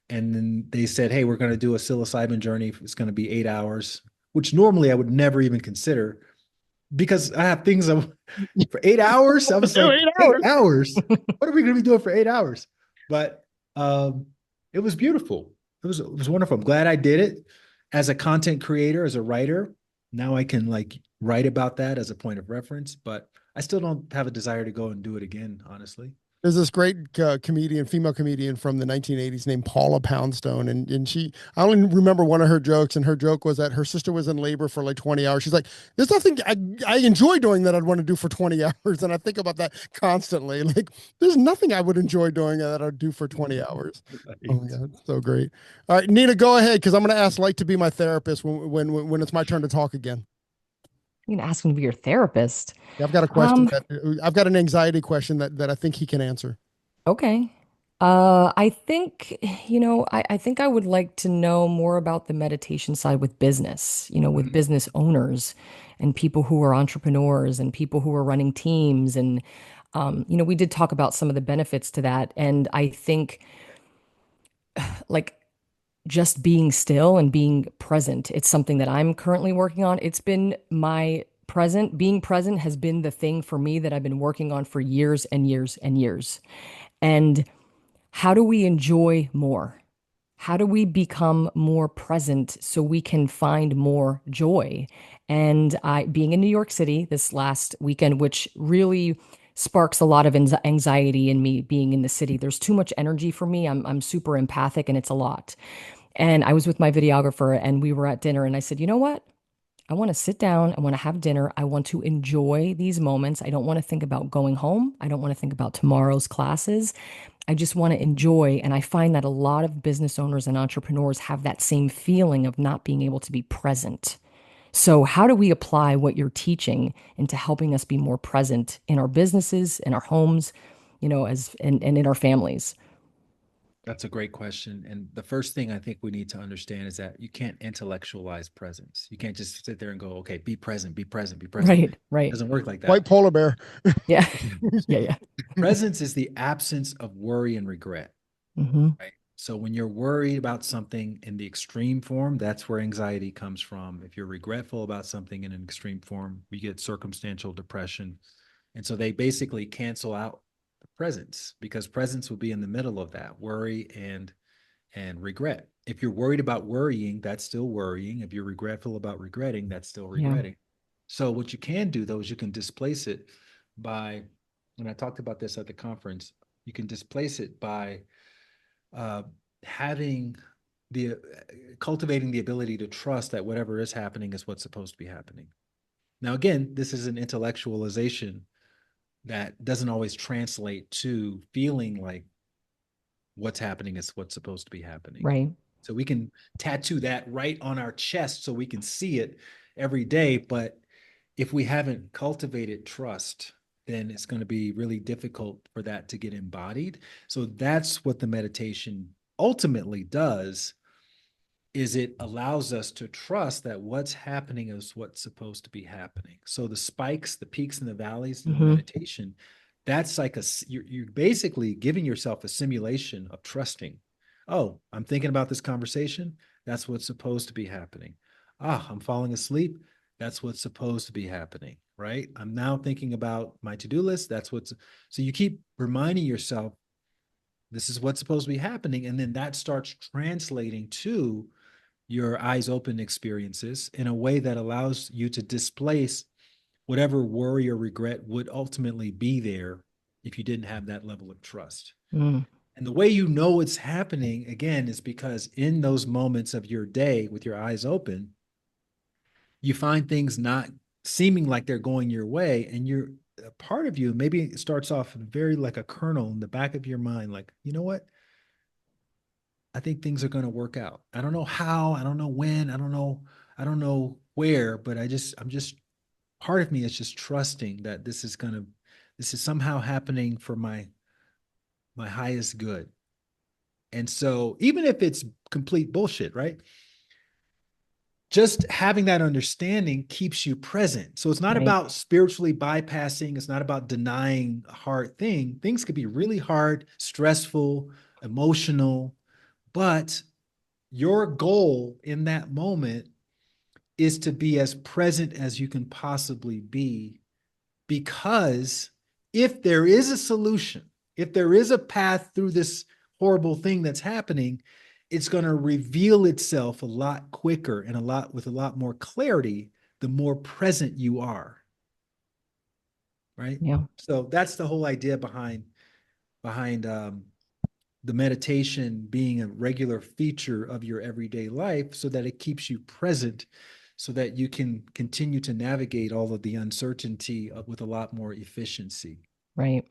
And then they said, hey, we're going to do a psilocybin journey. It's going to be 8 hours, which normally I would never even consider because I have things for 8 hours. I was Do like, 8 hours. 8 hours? What are we going to be doing for 8 hours? But it was beautiful. It was wonderful. I'm glad I did it as a content creator, as a writer. Now I can like write about that as a point of reference, but I still don't have a desire to go and do it again, honestly. There's this great comedian, female comedian from the 1980s named Paula Poundstone. And I only remember one of her jokes. And her joke was that her sister was in labor for like 20 hours. She's like, there's nothing I enjoy doing that I'd want to do for 20 hours. And I think about that constantly. Like, there's nothing I would enjoy doing that I'd do for 20 hours. Oh my Right. God, so great. All right, Nina, go ahead because I'm going to ask Light to be my therapist when it's my turn to talk again. You can ask him to be your therapist. Yeah, I've got a question Um, that I've got an anxiety question that I think he can answer. okay. I think, I think I would like to know more about the meditation side with business, with Mhm. business owners and people who are entrepreneurs and people who are running teams. And, we did talk about some of the benefits to that. And I think like just being still and being present, it's something that I'm currently working on. It's been my present, being present has been the thing for me that I've been working on for years and years and years. And how do we enjoy more? How do we become more present so we can find more joy? And I, being in New York City this last weekend, which really sparks a lot of anxiety in me being in the city. There's too much energy for me. I'm super empathic and it's a lot. And I was with my videographer and we were at dinner and I said, you know what? I want to sit down. I want to have dinner. I want to enjoy these moments. I don't want to think about going home. I don't want to think about tomorrow's classes. I just want to enjoy. And I find that a lot of business owners and entrepreneurs have that same feeling of not being able to be present. So, how do we apply what you're teaching into helping us be more present in our businesses, in our homes, and in our families? That's a great question. And the first thing I think we need to understand is that you can't intellectualize presence. You can't just sit there and go, okay, be present, be present, be present. Right, It right. doesn't work like White that. polar bear. Yeah. Yeah, yeah. Presence is the absence of worry and regret, Hmm. right? So when you're worried about something in the extreme form, that's where anxiety comes from. If you're regretful about something in an extreme form, we get circumstantial depression. And so they basically cancel out the presence because presence will be in the middle of that worry and regret. If you're worried about worrying, that's still worrying. If you're regretful about regretting, that's still Yeah. regretting. So what you can do though is you can displace it by, and I talked about this at the conference, you can displace it by uh, having the cultivating the ability to trust that whatever is happening is what's supposed to be happening. Now, again, this is an intellectualization that doesn't always translate to feeling like what's happening is what's supposed to be happening. Right. So we can tattoo that right on our chest so we can see it every day. But if we haven't cultivated trust, then it's going to be really difficult for that to get embodied. So that's what the meditation ultimately does is it allows us to trust that what's happening is what's supposed to be happening. So the spikes, the peaks and the valleys in the Hmm. meditation, that's like you're basically giving yourself a simulation of trusting. Oh, I'm thinking about this conversation. That's what's supposed to be happening. Ah, I'm falling asleep. That's what's supposed to be happening, right? I'm now thinking about my to-do list. That's what's so you keep reminding yourself this is what's supposed to be happening. And then that starts translating to your eyes open experiences in a way that allows you to displace whatever worry or regret would ultimately be there if you didn't have that level of trust. Mm. And the way you know it's happening, again, is because in those moments of your day with your eyes open, you find things not seeming like they're going your way and a part of you, maybe it starts off very like a kernel in the back of your mind, like, you know what? I think things are going to work out. I don't know how, I don't know when, I don't know where, but I'm just, part of me is just trusting that this is somehow happening for my highest good. And so even if it's complete bullshit, right? Just having that understanding keeps you present. So it's not Right. about spiritually bypassing, it's not about denying a hard thing. Things could be really hard, stressful, emotional, but your goal in that moment is to be as present as you can possibly be, because if there is a solution, if there is a path through this horrible thing that's happening, it's going to reveal itself a lot quicker and a lot more clarity the more present you are, right? Yeah. So that's the whole idea behind the meditation being a regular feature of your everyday life, so that it keeps you present, so that you can continue to navigate all of the uncertainty with a lot more efficiency. Right.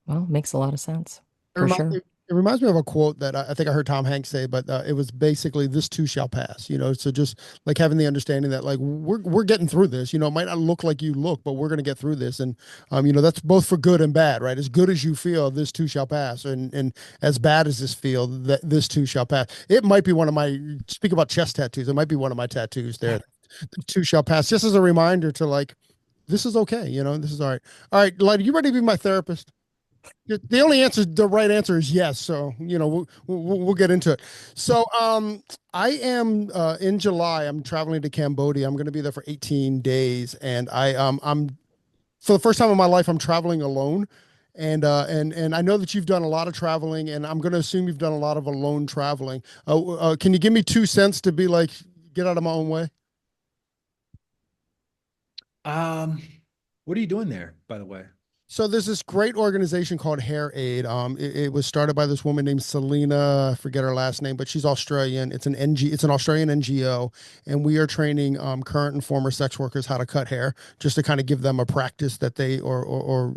Well, makes a lot of sense It for reminds sure. me, it reminds me of a quote that I think I heard Tom Hanks say, but it was basically, "This too shall pass." So just like having the understanding that like we're getting through this. It might not look like you look, but we're going to get through this, and that's both for good and bad, right? As good as you feel, this too shall pass, and as bad as this feel, that this too shall pass. It might be one of my, speak about chest tattoos. It might be one of my tattoos there. The too shall pass, just as a reminder to like, this is okay. This is all right. All right, Light, you ready to be my therapist? The only answer, the right answer is yes. So, we'll get into it. So, I am in July. I'm traveling to Cambodia. I'm going to be there for 18 days, and I'm for the first time in my life, I'm traveling alone. And I know that you've done a lot of traveling, and I'm going to assume you've done a lot of alone traveling. Can you give me 2 cents to be like, get out of my own way? Um, what are you doing there, by the way? So there's this great organization called Hair Aid. It was started by this woman named Selena. I forget her last name, but she's Australian. It's an Australian NGO, and we are training current and former sex workers how to cut hair, just to kind of give them a practice that they or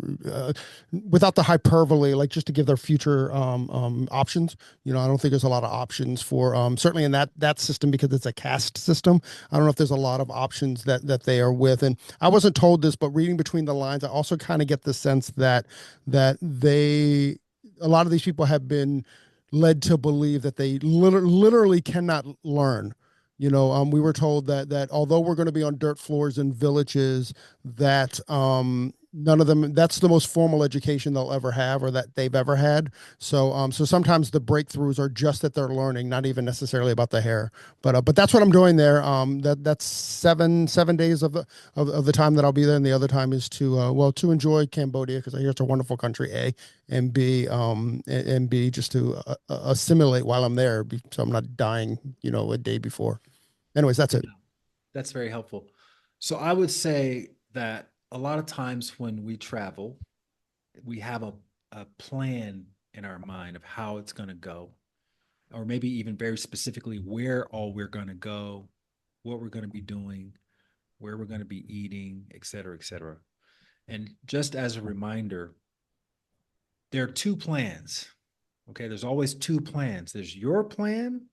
without the hyperbole, like just to give their future options. I don't think there's a lot of options for certainly in that system, because it's a caste system. I don't know if there's a lot of options that they are with, and I wasn't told this, but reading between the lines, I also kind of get the sense that a lot of these people have been led to believe that they literally cannot learn. We were told that although we're going to be on dirt floors in villages, that none of them, that's the most formal education they'll ever have or that they've ever had. So sometimes the breakthroughs are just that they're learning, not even necessarily about the hair. But that's what I'm doing there. That's seven days of the time that I'll be there, and the other time is to enjoy Cambodia, because I hear it's a wonderful country. A and B, just to assimilate while I'm there, so I'm not dying, a day before. Anyways, that's Yeah, it. that's very helpful. So I would say that a lot of times when we travel, we have a plan in our mind of how it's going to go, or maybe even very specifically where all we're going to go, what we're going to be doing, where we're going to be eating, et cetera, et cetera. And just as a reminder, there are two plans. Okay. There's always two plans. There's your plan,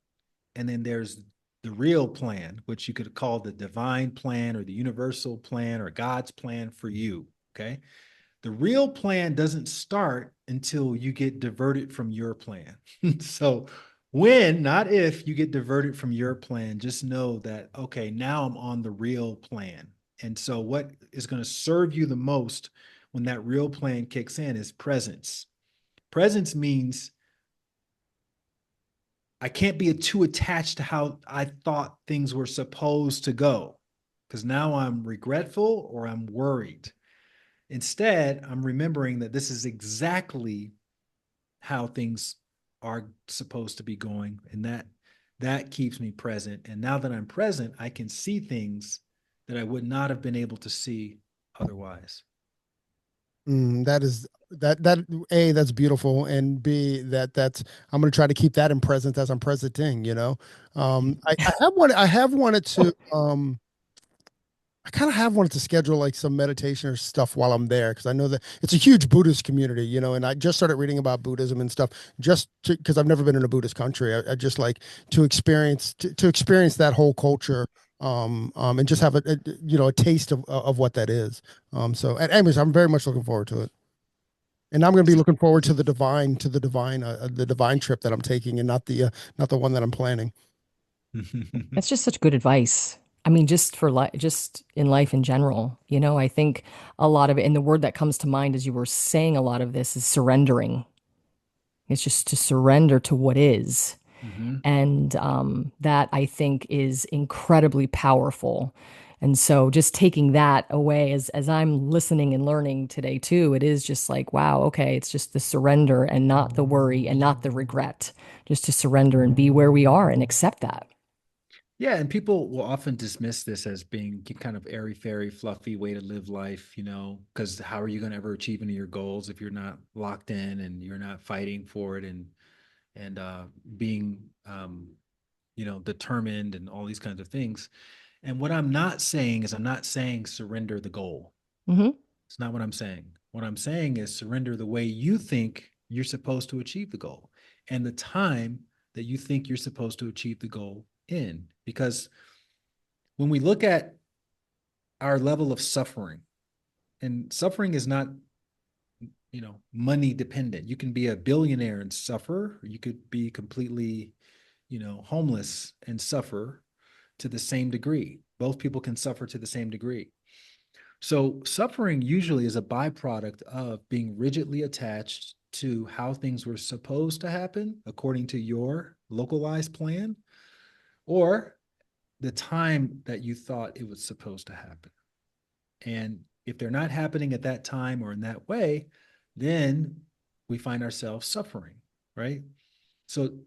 and then there's the real plan, which you could call the divine plan or the universal plan or God's plan for you. Okay. The real plan doesn't start until you get diverted from your plan. So, when, not if, you get diverted from your plan, just know that, okay, now I'm on the real plan. And so, what is going to serve you the most when that real plan kicks in is presence. Presence means I can't be too attached to how I thought things were supposed to go, because now I'm regretful or I'm worried. Instead, I'm remembering that this is exactly how things are supposed to be going, and that keeps me present. And now that I'm present, I can see things that I would not have been able to see otherwise. That is that A, that's beautiful, and B, that's I'm gonna try to keep that in present as I'm presenting. I have wanted to I kind of have wanted to schedule like some meditation or stuff while I'm there because I know that it's a huge Buddhist community, and I just started reading about Buddhism and stuff just because I've never been in a Buddhist country. I just like to experience that whole culture, and just have a taste of what that is. Anyways, I'm very much looking forward to it. And I'm going to be looking forward to the divine trip that I'm taking, and not the one that I'm planning. That's just such good advice. I mean, just for life, just in life in general, I think a lot of it, and the word that comes to mind as you were saying a lot of this is surrendering. It's just to surrender to what is. Hmm. And that I think is incredibly powerful. And so just taking that away as I'm listening and learning today too, it is just like, wow, okay, it's just the surrender and not the worry and not the regret, just to surrender and be where we are and accept that. Yeah, and people will often dismiss this as being kind of airy fairy, fluffy way to live life, because how are you going to ever achieve any of your goals if you're not locked in and you're not fighting for it and being determined and all these kinds of things. And what I'm not saying is I'm not saying surrender the goal. Hmm. It's not what I'm saying. What I'm saying is surrender the way you think you're supposed to achieve the goal and the time that you think you're supposed to achieve the goal in. Because when we look at our level of suffering, and suffering is not, money dependent. You can be a billionaire and suffer, or you could be completely, homeless and suffer to the same degree. Both people can suffer to the same degree. So, suffering usually is a byproduct of being rigidly attached to how things were supposed to happen according to your localized plan or the time that you thought it was supposed to happen. And if they're not happening at that time or in that way, then we find ourselves suffering, right? So,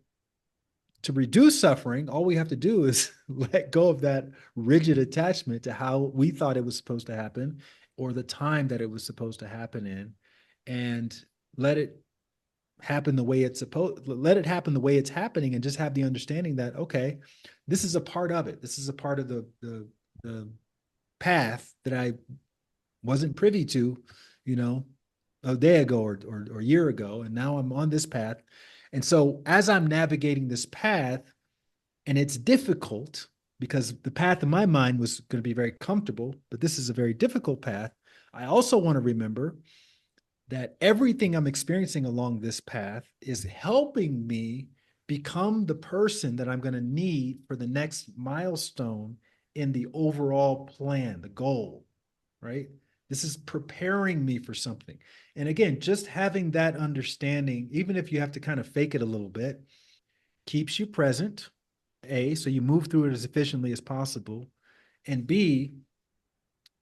to reduce suffering, all we have to do is let go of that rigid attachment to how we thought it was supposed to happen or the time that it was supposed to happen in and let it happen the way it's supposed let it happen the way it's happening and just have the understanding that okay, this is a part of it. This is a part of the path that I wasn't privy to, you know, a day ago or a year ago, and now I'm on this path. And so as I'm navigating this path, and it's difficult because the path in my mind was going to be very comfortable, but this is a very difficult path. I also want to remember that everything I'm experiencing along this path is helping me become the person that I'm going to need for the next milestone in the overall plan, the goal, right? This is preparing me for something. And again, just having that understanding, even if you have to kind of fake it a little bit, keeps you present. A, so you move through it as efficiently as possible. And B,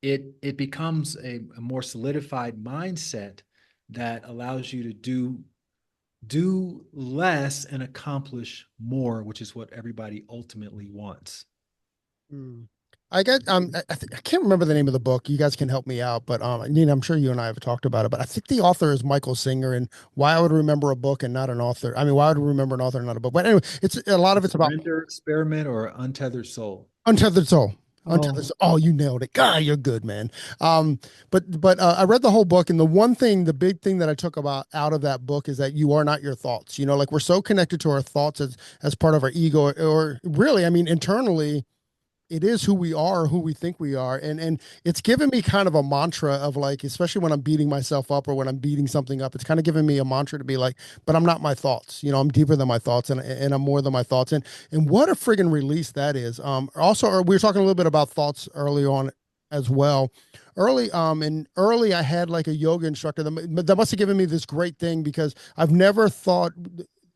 it becomes a more solidified mindset that allows you to do less and accomplish more, which is what everybody ultimately wants. Hmm. I can't remember the name of the book. You guys can help me out, but Nina, I'm sure you and I have talked about it. But I think the author is Michael Singer, and why I would remember a book and not an author. I mean, why I would remember an author and not a book. But anyway, it's a lot The of it's about surrender experiment or untethered soul. untethered soul. Untethered Oh, soul. Oh, you nailed it. God, you're good, man. But I read the whole book, and the big thing that I took about out of that book is that you are not your thoughts. Like we're so connected to our thoughts as part of our ego, or really, I mean, internally it is who we are, who we think we are, and it's given me kind of a mantra of like, especially when I'm beating myself up or when I'm beating something up, it's kind of given me a mantra to be like, but I'm not my thoughts. I'm deeper than my thoughts, and I'm more than my thoughts, and what a friggin' release that is. Also, we were talking a little bit about thoughts early on as well. Early I had like a yoga instructor that must have given me this great thing because I've never thought.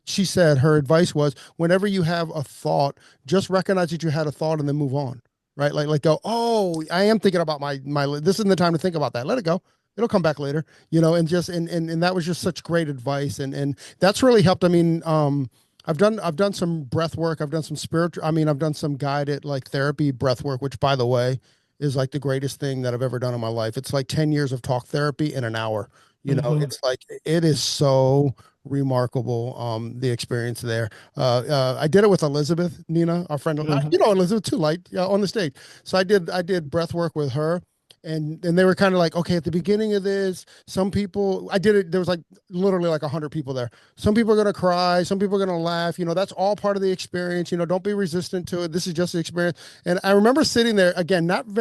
She said her advice was whenever you have a thought, just recognize that you had a thought and then move on. Right. Like go, oh, I am thinking about my this isn't the time to think about that. Let it go. It'll come back later, and just and that was just such great advice. And that's really helped. I mean, I've done some breath work. I've done some spiritual, I mean, I've done some guided like therapy breath work, which by the way is like the greatest thing that I've ever done in my life. It's like 10 years of talk therapy in an hour. Hmm. It's like it is so remarkable. The experience there. I did it with Elizabeth Nina, our friend. Mhm. You know Elizabeth too, like on the stage. So I did breath work with her, and they were kind of like, okay, at the beginning of this, some people I did it. There was like literally like 100 people there. Some people are gonna cry, some people are gonna laugh. That's all part of the experience. Don't be resistant to it. This is just the experience. And I remember sitting there again, not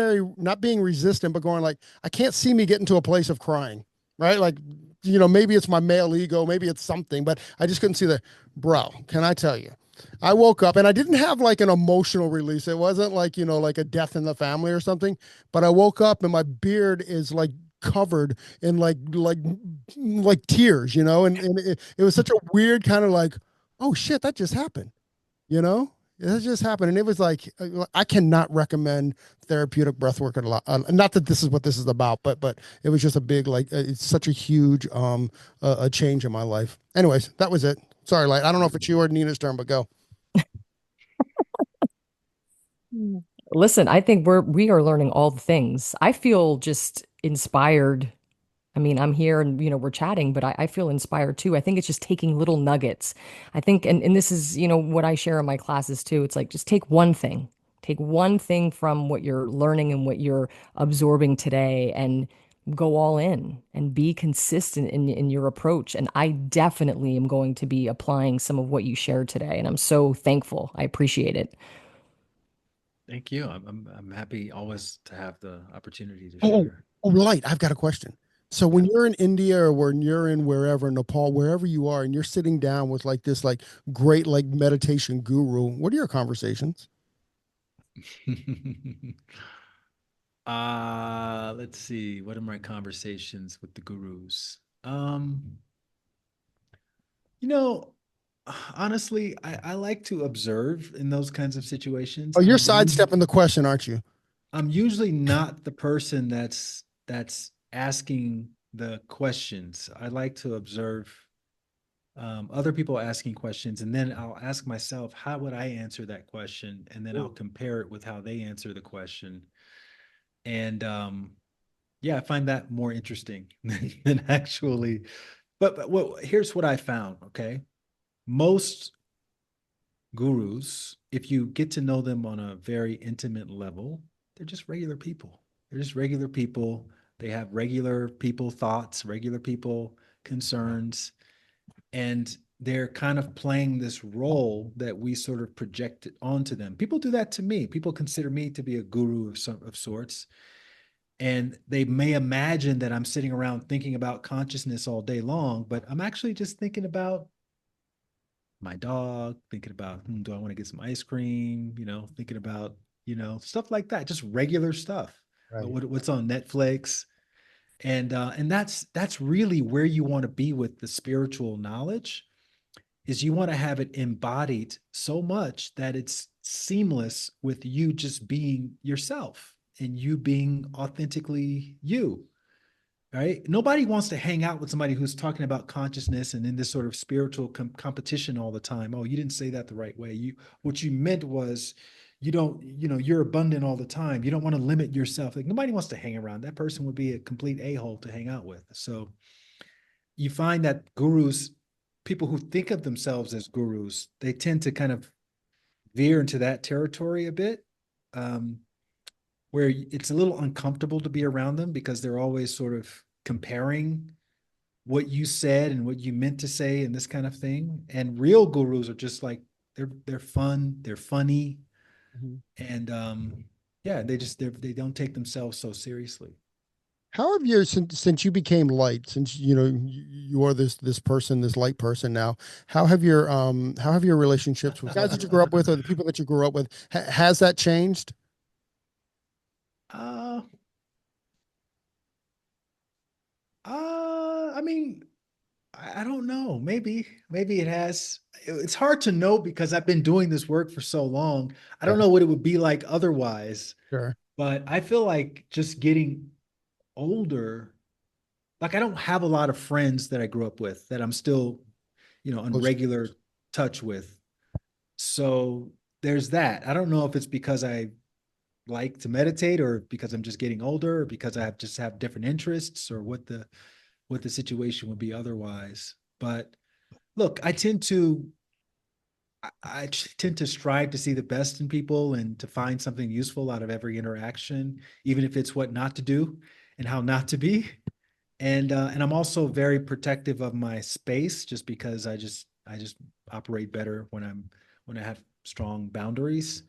being resistant, but going like, I can't see me getting to a place of crying, right? Like, maybe it's my male ego, maybe it's something, but I just couldn't see that. Bro, can I tell you? I woke up and I didn't have like an emotional release. It wasn't like, like a death in the family or something, but I woke up and my beard is like covered in like tears, and it was such a weird kind of like, oh shit, that just happened, you know? That just happened. And it was like, I cannot recommend therapeutic breath work a lot. Not that this is what this is about, but it was just a big, like, it's such a huge a change in my life. Anyways, that was it. Sorry, Light. I don't know if it's you or Nina's turn, but go. Mm. Listen, I think we are learning all the things. I feel just inspired. I mean, I'm here and we're chatting, but I feel inspired too. I think it's just taking little nuggets. I think, and this is, what I share in my classes too. It's like just take one thing. Take one thing from what you're learning and what you're absorbing today and go all in and be consistent in your approach. And I definitely am going to be applying some of what you shared today. And I'm so thankful. I appreciate it. Thank you. I'm happy always to have the opportunity to Oh, share. Light. I've got a question. So Yeah. when you're in India or when you're in wherever, Nepal, wherever you are, and you're sitting down with like this like great like meditation guru, what are your conversations? Let's see. What are my conversations with the gurus? You know, honestly, I like to observe in those kinds of situations. Oh, you're sidestepping the question, aren't you? I'm usually not the person that's asking the questions. I like to observe other people asking questions, and then I'll ask myself, how would I answer that question? And then I'll compare it with how they answer the question. And yeah, I find that more interesting than actually. But here's what I found. Okay, most gurus, if you get to know them on a very intimate level, they're just regular people. They're just regular people. They have regular people thoughts, regular people concerns, and they're kind of playing this role that we sort of project onto them. People do that to me. People consider me to be a guru of sorts, and they may imagine that I'm sitting around thinking about consciousness all day long, but I'm actually just thinking about my dog, thinking about, do I want to get some ice cream? Thinking about, stuff like that, just regular stuff. Right. What's on Netflix? And that's really where you want to be with the spiritual knowledge, is you want to have it embodied so much that it's seamless with you just being yourself and you being authentically you, right? Nobody wants to hang out with somebody who's talking about consciousness and in this sort of spiritual competition all the time. Oh, you didn't say that the right way. What you meant was, you don't, you're abundant all the time. You don't want to limit yourself. Like, nobody wants to hang around. That person would be a complete a-hole to hang out with. So you find that gurus, people who think of themselves as gurus, they tend to kind of veer into that territory a bit, um, where it's a little uncomfortable to be around them because they're always sort of comparing what you said and what you meant to say and this kind of thing. And real gurus are just like, they're fun, they're funny, Mhm. and yeah, they don't take themselves so seriously. How have you since you became light, since you are this person, this light person now? How have your relationships with guys that you grew up with or the people that you grew up with has that changed? uh I mean, I don't know. Maybe it has. It's hard to know because I've been doing this work for so long. I don't Yeah, know what it would be like otherwise, sure. but I feel like just getting older, like I don't have a lot of friends that I grew up with that I'm still, in Close. regular touch with. So there's that. I don't know if it's because I like to meditate or because I'm just getting older or because I just have different interests or what the situation would be otherwise. But Look, I tend to strive to see the best in people and to find something useful out of every interaction, even if it's what not to do and how not to be. And I'm also very protective of my space, just because I just operate better when I have strong boundaries.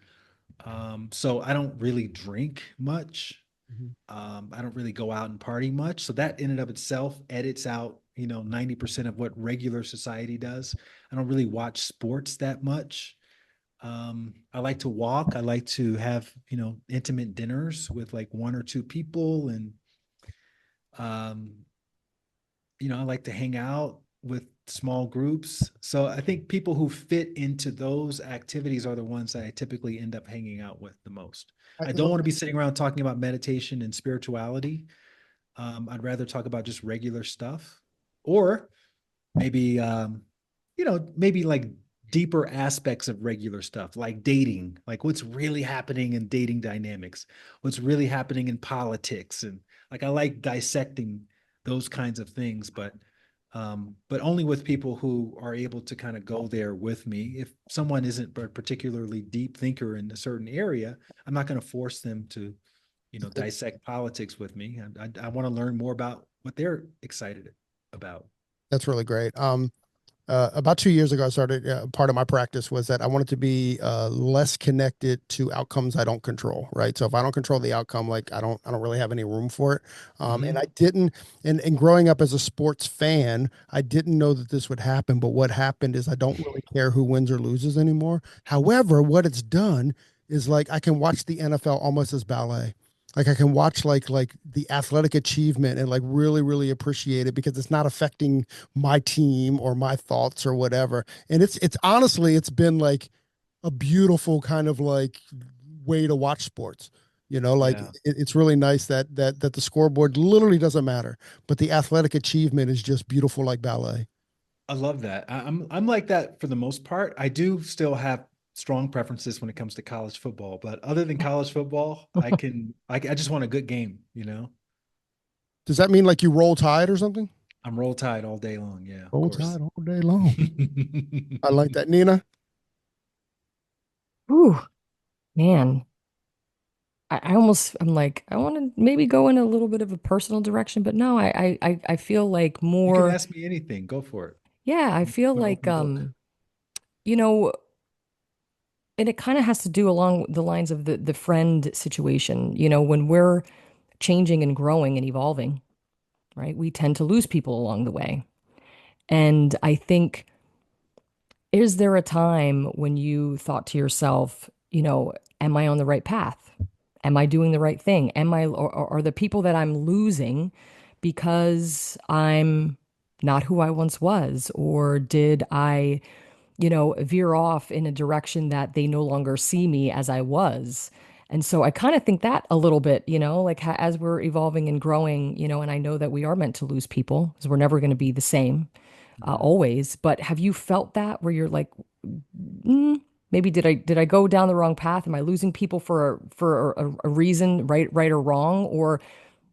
So I don't really drink much. Mhm. I don't really go out and party much. So that in and of itself edits out, 90% of what regular society does. I don't really watch sports that much. I like to walk. I like to have, intimate dinners with like one or two people. And, um, I like to hang out with small groups. So I think people who fit into those activities are the ones that I typically end up hanging out with the most. I don't Look, want to be sitting around talking about meditation and spirituality. I'd rather talk about just regular stuff, or maybe maybe like deeper aspects of regular stuff, like dating, like what's really happening in dating dynamics, what's really happening in politics, and like I like dissecting those kinds of things, but only with people who are able to kind of go there with me. If someone isn't a particularly deep thinker in a certain area, I'm not going to force them to dissect politics with me. I want to learn more about what they're excited about. that's really great. About 2 years ago, I started part of my practice was that I wanted to be less connected to outcomes I don't control. Right. So if I don't control the outcome, like I don't really have any room for it. And I Mm-hmm. didn't, and growing up as a sports fan, I didn't know that this would happen. But what happened is I don't really care who wins or loses anymore. However, what it's done is like I can watch the NFL almost as ballet. Like I can watch like the athletic achievement and like really appreciate it because it's not affecting my team or my thoughts or whatever. And it's honestly it's been like a beautiful kind of like way to watch sports. Like Yeah, it's really nice that the scoreboard literally doesn't matter, but the athletic achievement is just beautiful like ballet. I love that. I'm like that for the most part. I do still have strong preferences when it comes to college football, but other than college football, I just want a good game. Does that mean like you roll tide or something? I'm roll tide all day long. Yeah, of Roll course. tide all day long. I like that, Nina. Ooh, man. I'm like, I want to maybe go in a little bit of a personal direction, but no, I feel like You can more, ask me anything. Go for it. yeah, I feel I'm an like, open book. you know, and it kind of has to do along the lines of the friend situation, when we're changing and growing and evolving, right? We tend to lose people along the way. And I think, is there a time when you thought to yourself, am I on the right path? Am I doing the right thing? Or are the people that I'm losing because I'm not who I once was? Or did I, veer off in a direction that they no longer see me as I was? And so I kind of think that a little bit, like as we're evolving and growing, and I know that we are meant to lose people because we're never going to be the same Mhm. always. But have you felt that where you're like, mm, maybe did I go down the wrong path? Am I losing people for a reason, right or wrong? Or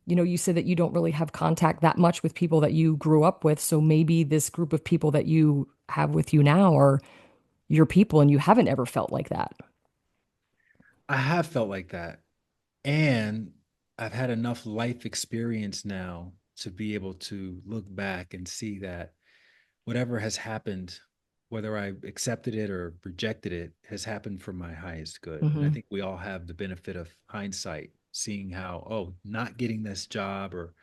you said that you don't really have contact that much with people that you grew up with, so maybe this group of people that you have with you now are your people, and you haven't ever felt like that, I have felt like that. And I've had enough life experience now to be able to look back and see that whatever has happened, whether I accepted it or rejected it, has happened for my highest good. And I hmm think we all have the benefit of hindsight, seeing how, oh, not getting this job or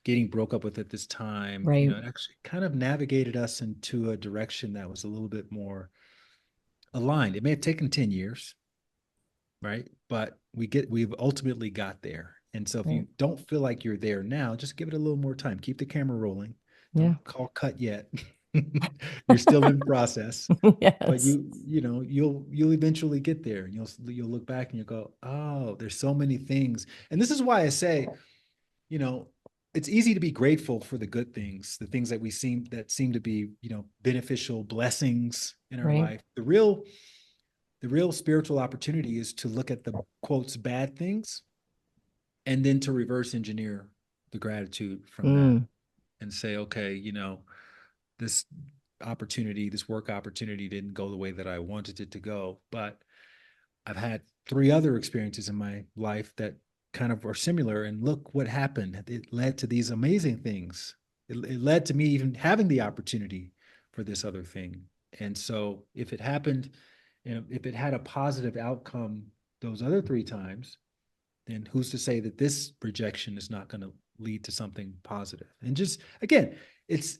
getting broke up with at this time, right? it actually kind of navigated us into a direction that was a little bit more aligned. It may have taken 10 years, right? But we've ultimately got there. And so if Right. you don't feel like you're there now, just give it a little more time. Keep the camera rolling. Yeah. Don't call cut yet. You're still in process, but Yes. you'll eventually get there, and you'll look back and you'll go, oh, there's so many things. And this is why I say, you know, it's easy to be grateful for the good things, the things that seem to be, beneficial blessings in our Right. life. The real spiritual opportunity is to look at the quotes bad things and then to reverse engineer the gratitude from that Mm. and say, okay, this. opportunity, this work opportunity didn't go the way that I wanted it to go. But I've had three other experiences in my life that kind of are similar. And look what happened. It led to these amazing things. It led to me even having the opportunity for this other thing. And so if it happened, if it had a positive outcome those other three times, then who's to say that this rejection is not going to lead to something positive? And just again, it's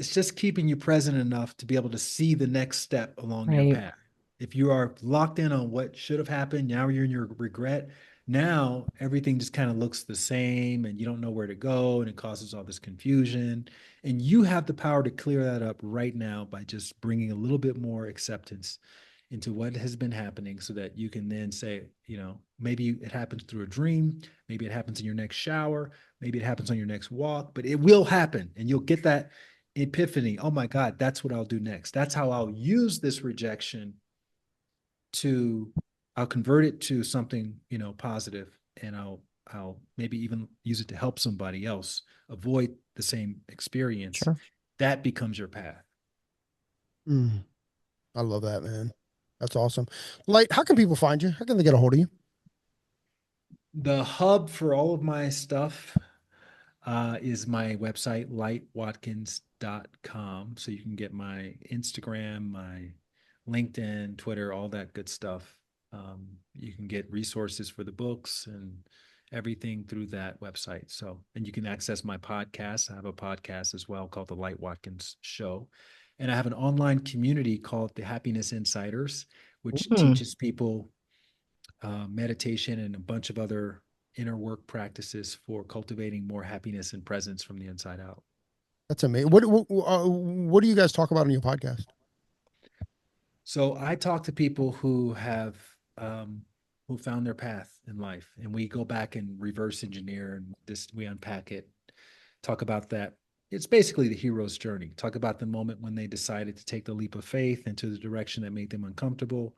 just keeping you present enough to be able to see the next step along your Right. path. If you are locked in on what should have happened, now you're in your regret. Now everything just kind of looks the same and you don't know where to go and it causes all this confusion. And you have the power to clear that up right now by just bringing a little bit more acceptance into what has been happening so that you can then say, maybe it happens through a dream, maybe it happens in your next shower, maybe it happens on your next walk, but it will happen and you'll get that epiphany. Oh my God, that's what I'll do next. That's how I'll use this rejection to, I'll convert it to something, positive, and I'll maybe even use it to help somebody else avoid the same experience. Sure. That becomes your path. Mm, I love that, man. That's awesome. Light, how can people find you? How can they get a hold of you? The hub for all of my stuff is my website, lightwatkins.com. So you can get my Instagram, my LinkedIn, Twitter, all that good stuff. You can get resources for the books and everything through that website. So, and you can access my podcast. I have a podcast as well called The Light Watkins Show. And I have an online community called The Happiness Insiders, which Mm, teaches people meditation and a bunch of other inner work practices for cultivating more happiness and presence from the inside out. That's amazing. What do you guys talk about on your podcast? So I talk to people um, who found their path in life, and we go back and reverse engineer and this we unpack it, talk about that. It's basically the hero's journey. Talk about the moment when they decided to take the leap of faith into the direction that made them uncomfortable.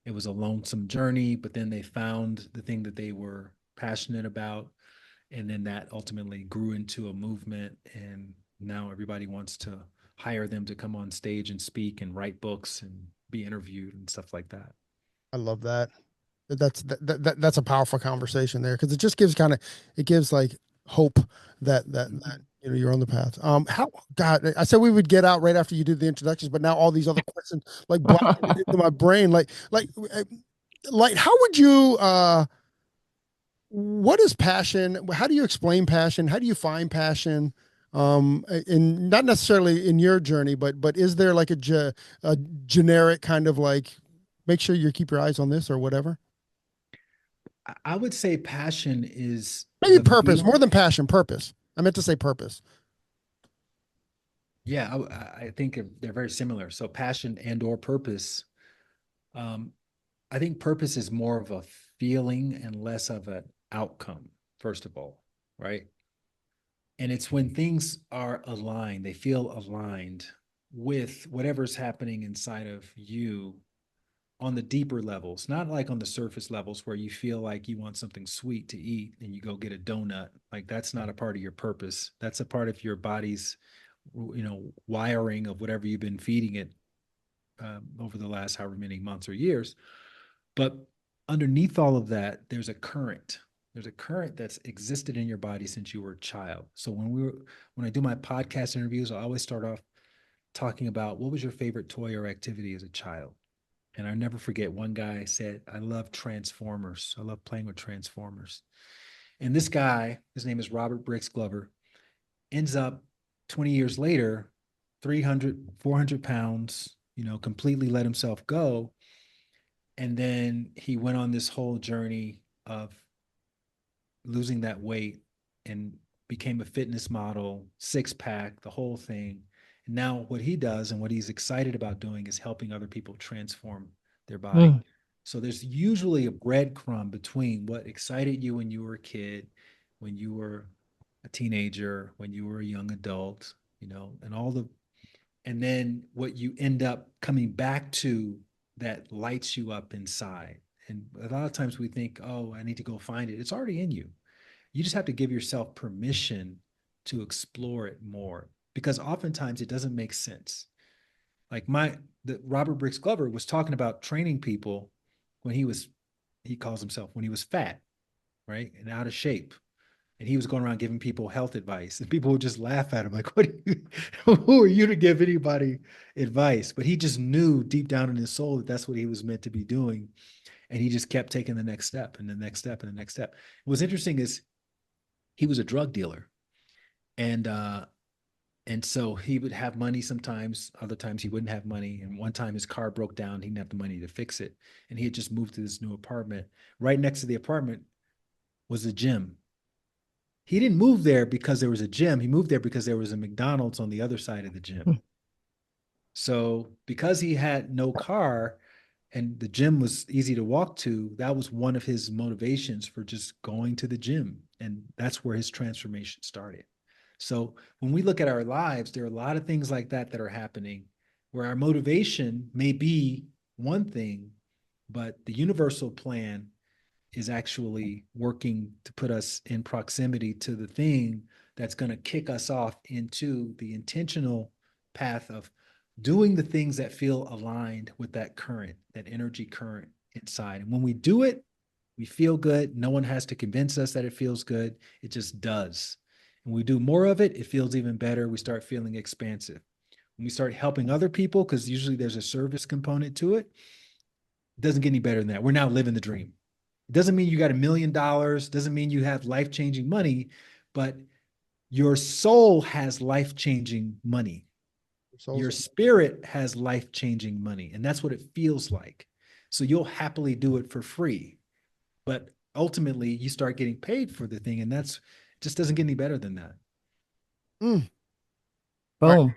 It was a lonesome journey, but then they found the thing that they were passionate about, and then that ultimately grew into a movement, and now everybody wants to hire them to come on stage and speak and write books and be interviewed and stuff like that. I love that. That's a powerful conversation there because it just gives it gives like hope that you're on the path. How God, I said we would get out right after you did the introductions, but now all these other questions like blasted into my brain. Like how would you what is passion? How do you explain passion? How do you find passion? In not necessarily in your journey, but is there like a generic kind of like make sure you keep your eyes on this or whatever? I would say passion is Maybe the purpose main. more than passion. Purpose. I meant to say purpose. Yeah, I think they're very similar. So passion and or purpose. Um, I think purpose is more of a feeling and less of an outcome, first of all, right? And it's when things are aligned, they feel aligned with whatever's happening inside of you on the deeper levels, not like on the surface levels where you feel like you want something sweet to eat and you go get a donut. Like that's not a part of your purpose. That's a part of your body's, wiring of whatever you've been feeding it over the last however many months or years. But underneath all of that, there's a current. There's a current that's existed in your body since you were a child. So when I do my podcast interviews, I always start off talking about what was your favorite toy or activity as a child. And I never forget one guy said, I love Transformers. I love playing with Transformers. And this guy, his name is Robert Briggs Glover, ends up 20 years later, 300, 400 pounds, completely let himself go. And then he went on this whole journey of losing that weight and became a fitness model, six pack, the whole thing. And now what he does and what he's excited about doing is helping other people transform their body. mm, So there's usually a breadcrumb between what excited you when you were a kid, when you were a teenager, when you were a young adult, and and then what you end up coming back to that lights you up inside. And a lot of times we think, oh, I need to go find it. It's already in you. You just have to give yourself permission to explore it more. because oftentimes it doesn't make sense. Like the Robert Briggs Glover was talking about training people when he calls himself when he was fat, right, and out of shape, and he was going around giving people health advice, and people would just laugh at him like, "What? Who are you to give anybody advice?" But he just knew deep down in his soul that that's what he was meant to be doing, and he just kept taking the next step and the next step and the next step. What's interesting is he was a drug dealer, and so he would have money sometimes, other times he wouldn't have money. And one time his car broke down, he didn't have the money to fix it, and he had just moved to this new apartment. Right next to the apartment was a gym. He didn't move there because there was a gym. He moved there because there was a McDonald's on the other side of the gym. So because he had no car and the gym was easy to walk to, that was one of his motivations for just going to the gym. And that's where his transformation started. So when we look at our lives, there are a lot of things like that that are happening where our motivation may be one thing, but the universal plan is actually working to put us in proximity to the thing that's going to kick us off into the intentional path of doing the things that feel aligned with that current, that energy current inside. And when we do it, we feel good. No one has to convince us that it feels good. It just does. When we do more of it, it feels even better. We start feeling expansive. When we start helping other people, because usually there's a service component to it, it doesn't get any better than that. We're now living the dream. It doesn't mean you got $1 million, doesn't mean you have life-changing money, but your soul has life-changing money. Your spirit has life-changing money, and that's what it feels like. So you'll happily do it for free, but ultimately you start getting paid for the thing, and that's just doesn't get any better than that. Mm. All right. Boom.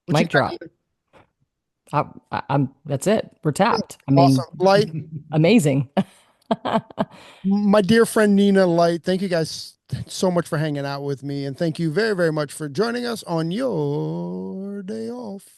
What you Mic got? drop. I'm that's it. We're tapped. I Awesome. mean, Light, amazing. my dear friend Nina Light, thank you guys so much for hanging out with me. And thank you very, very much for joining us on your day off.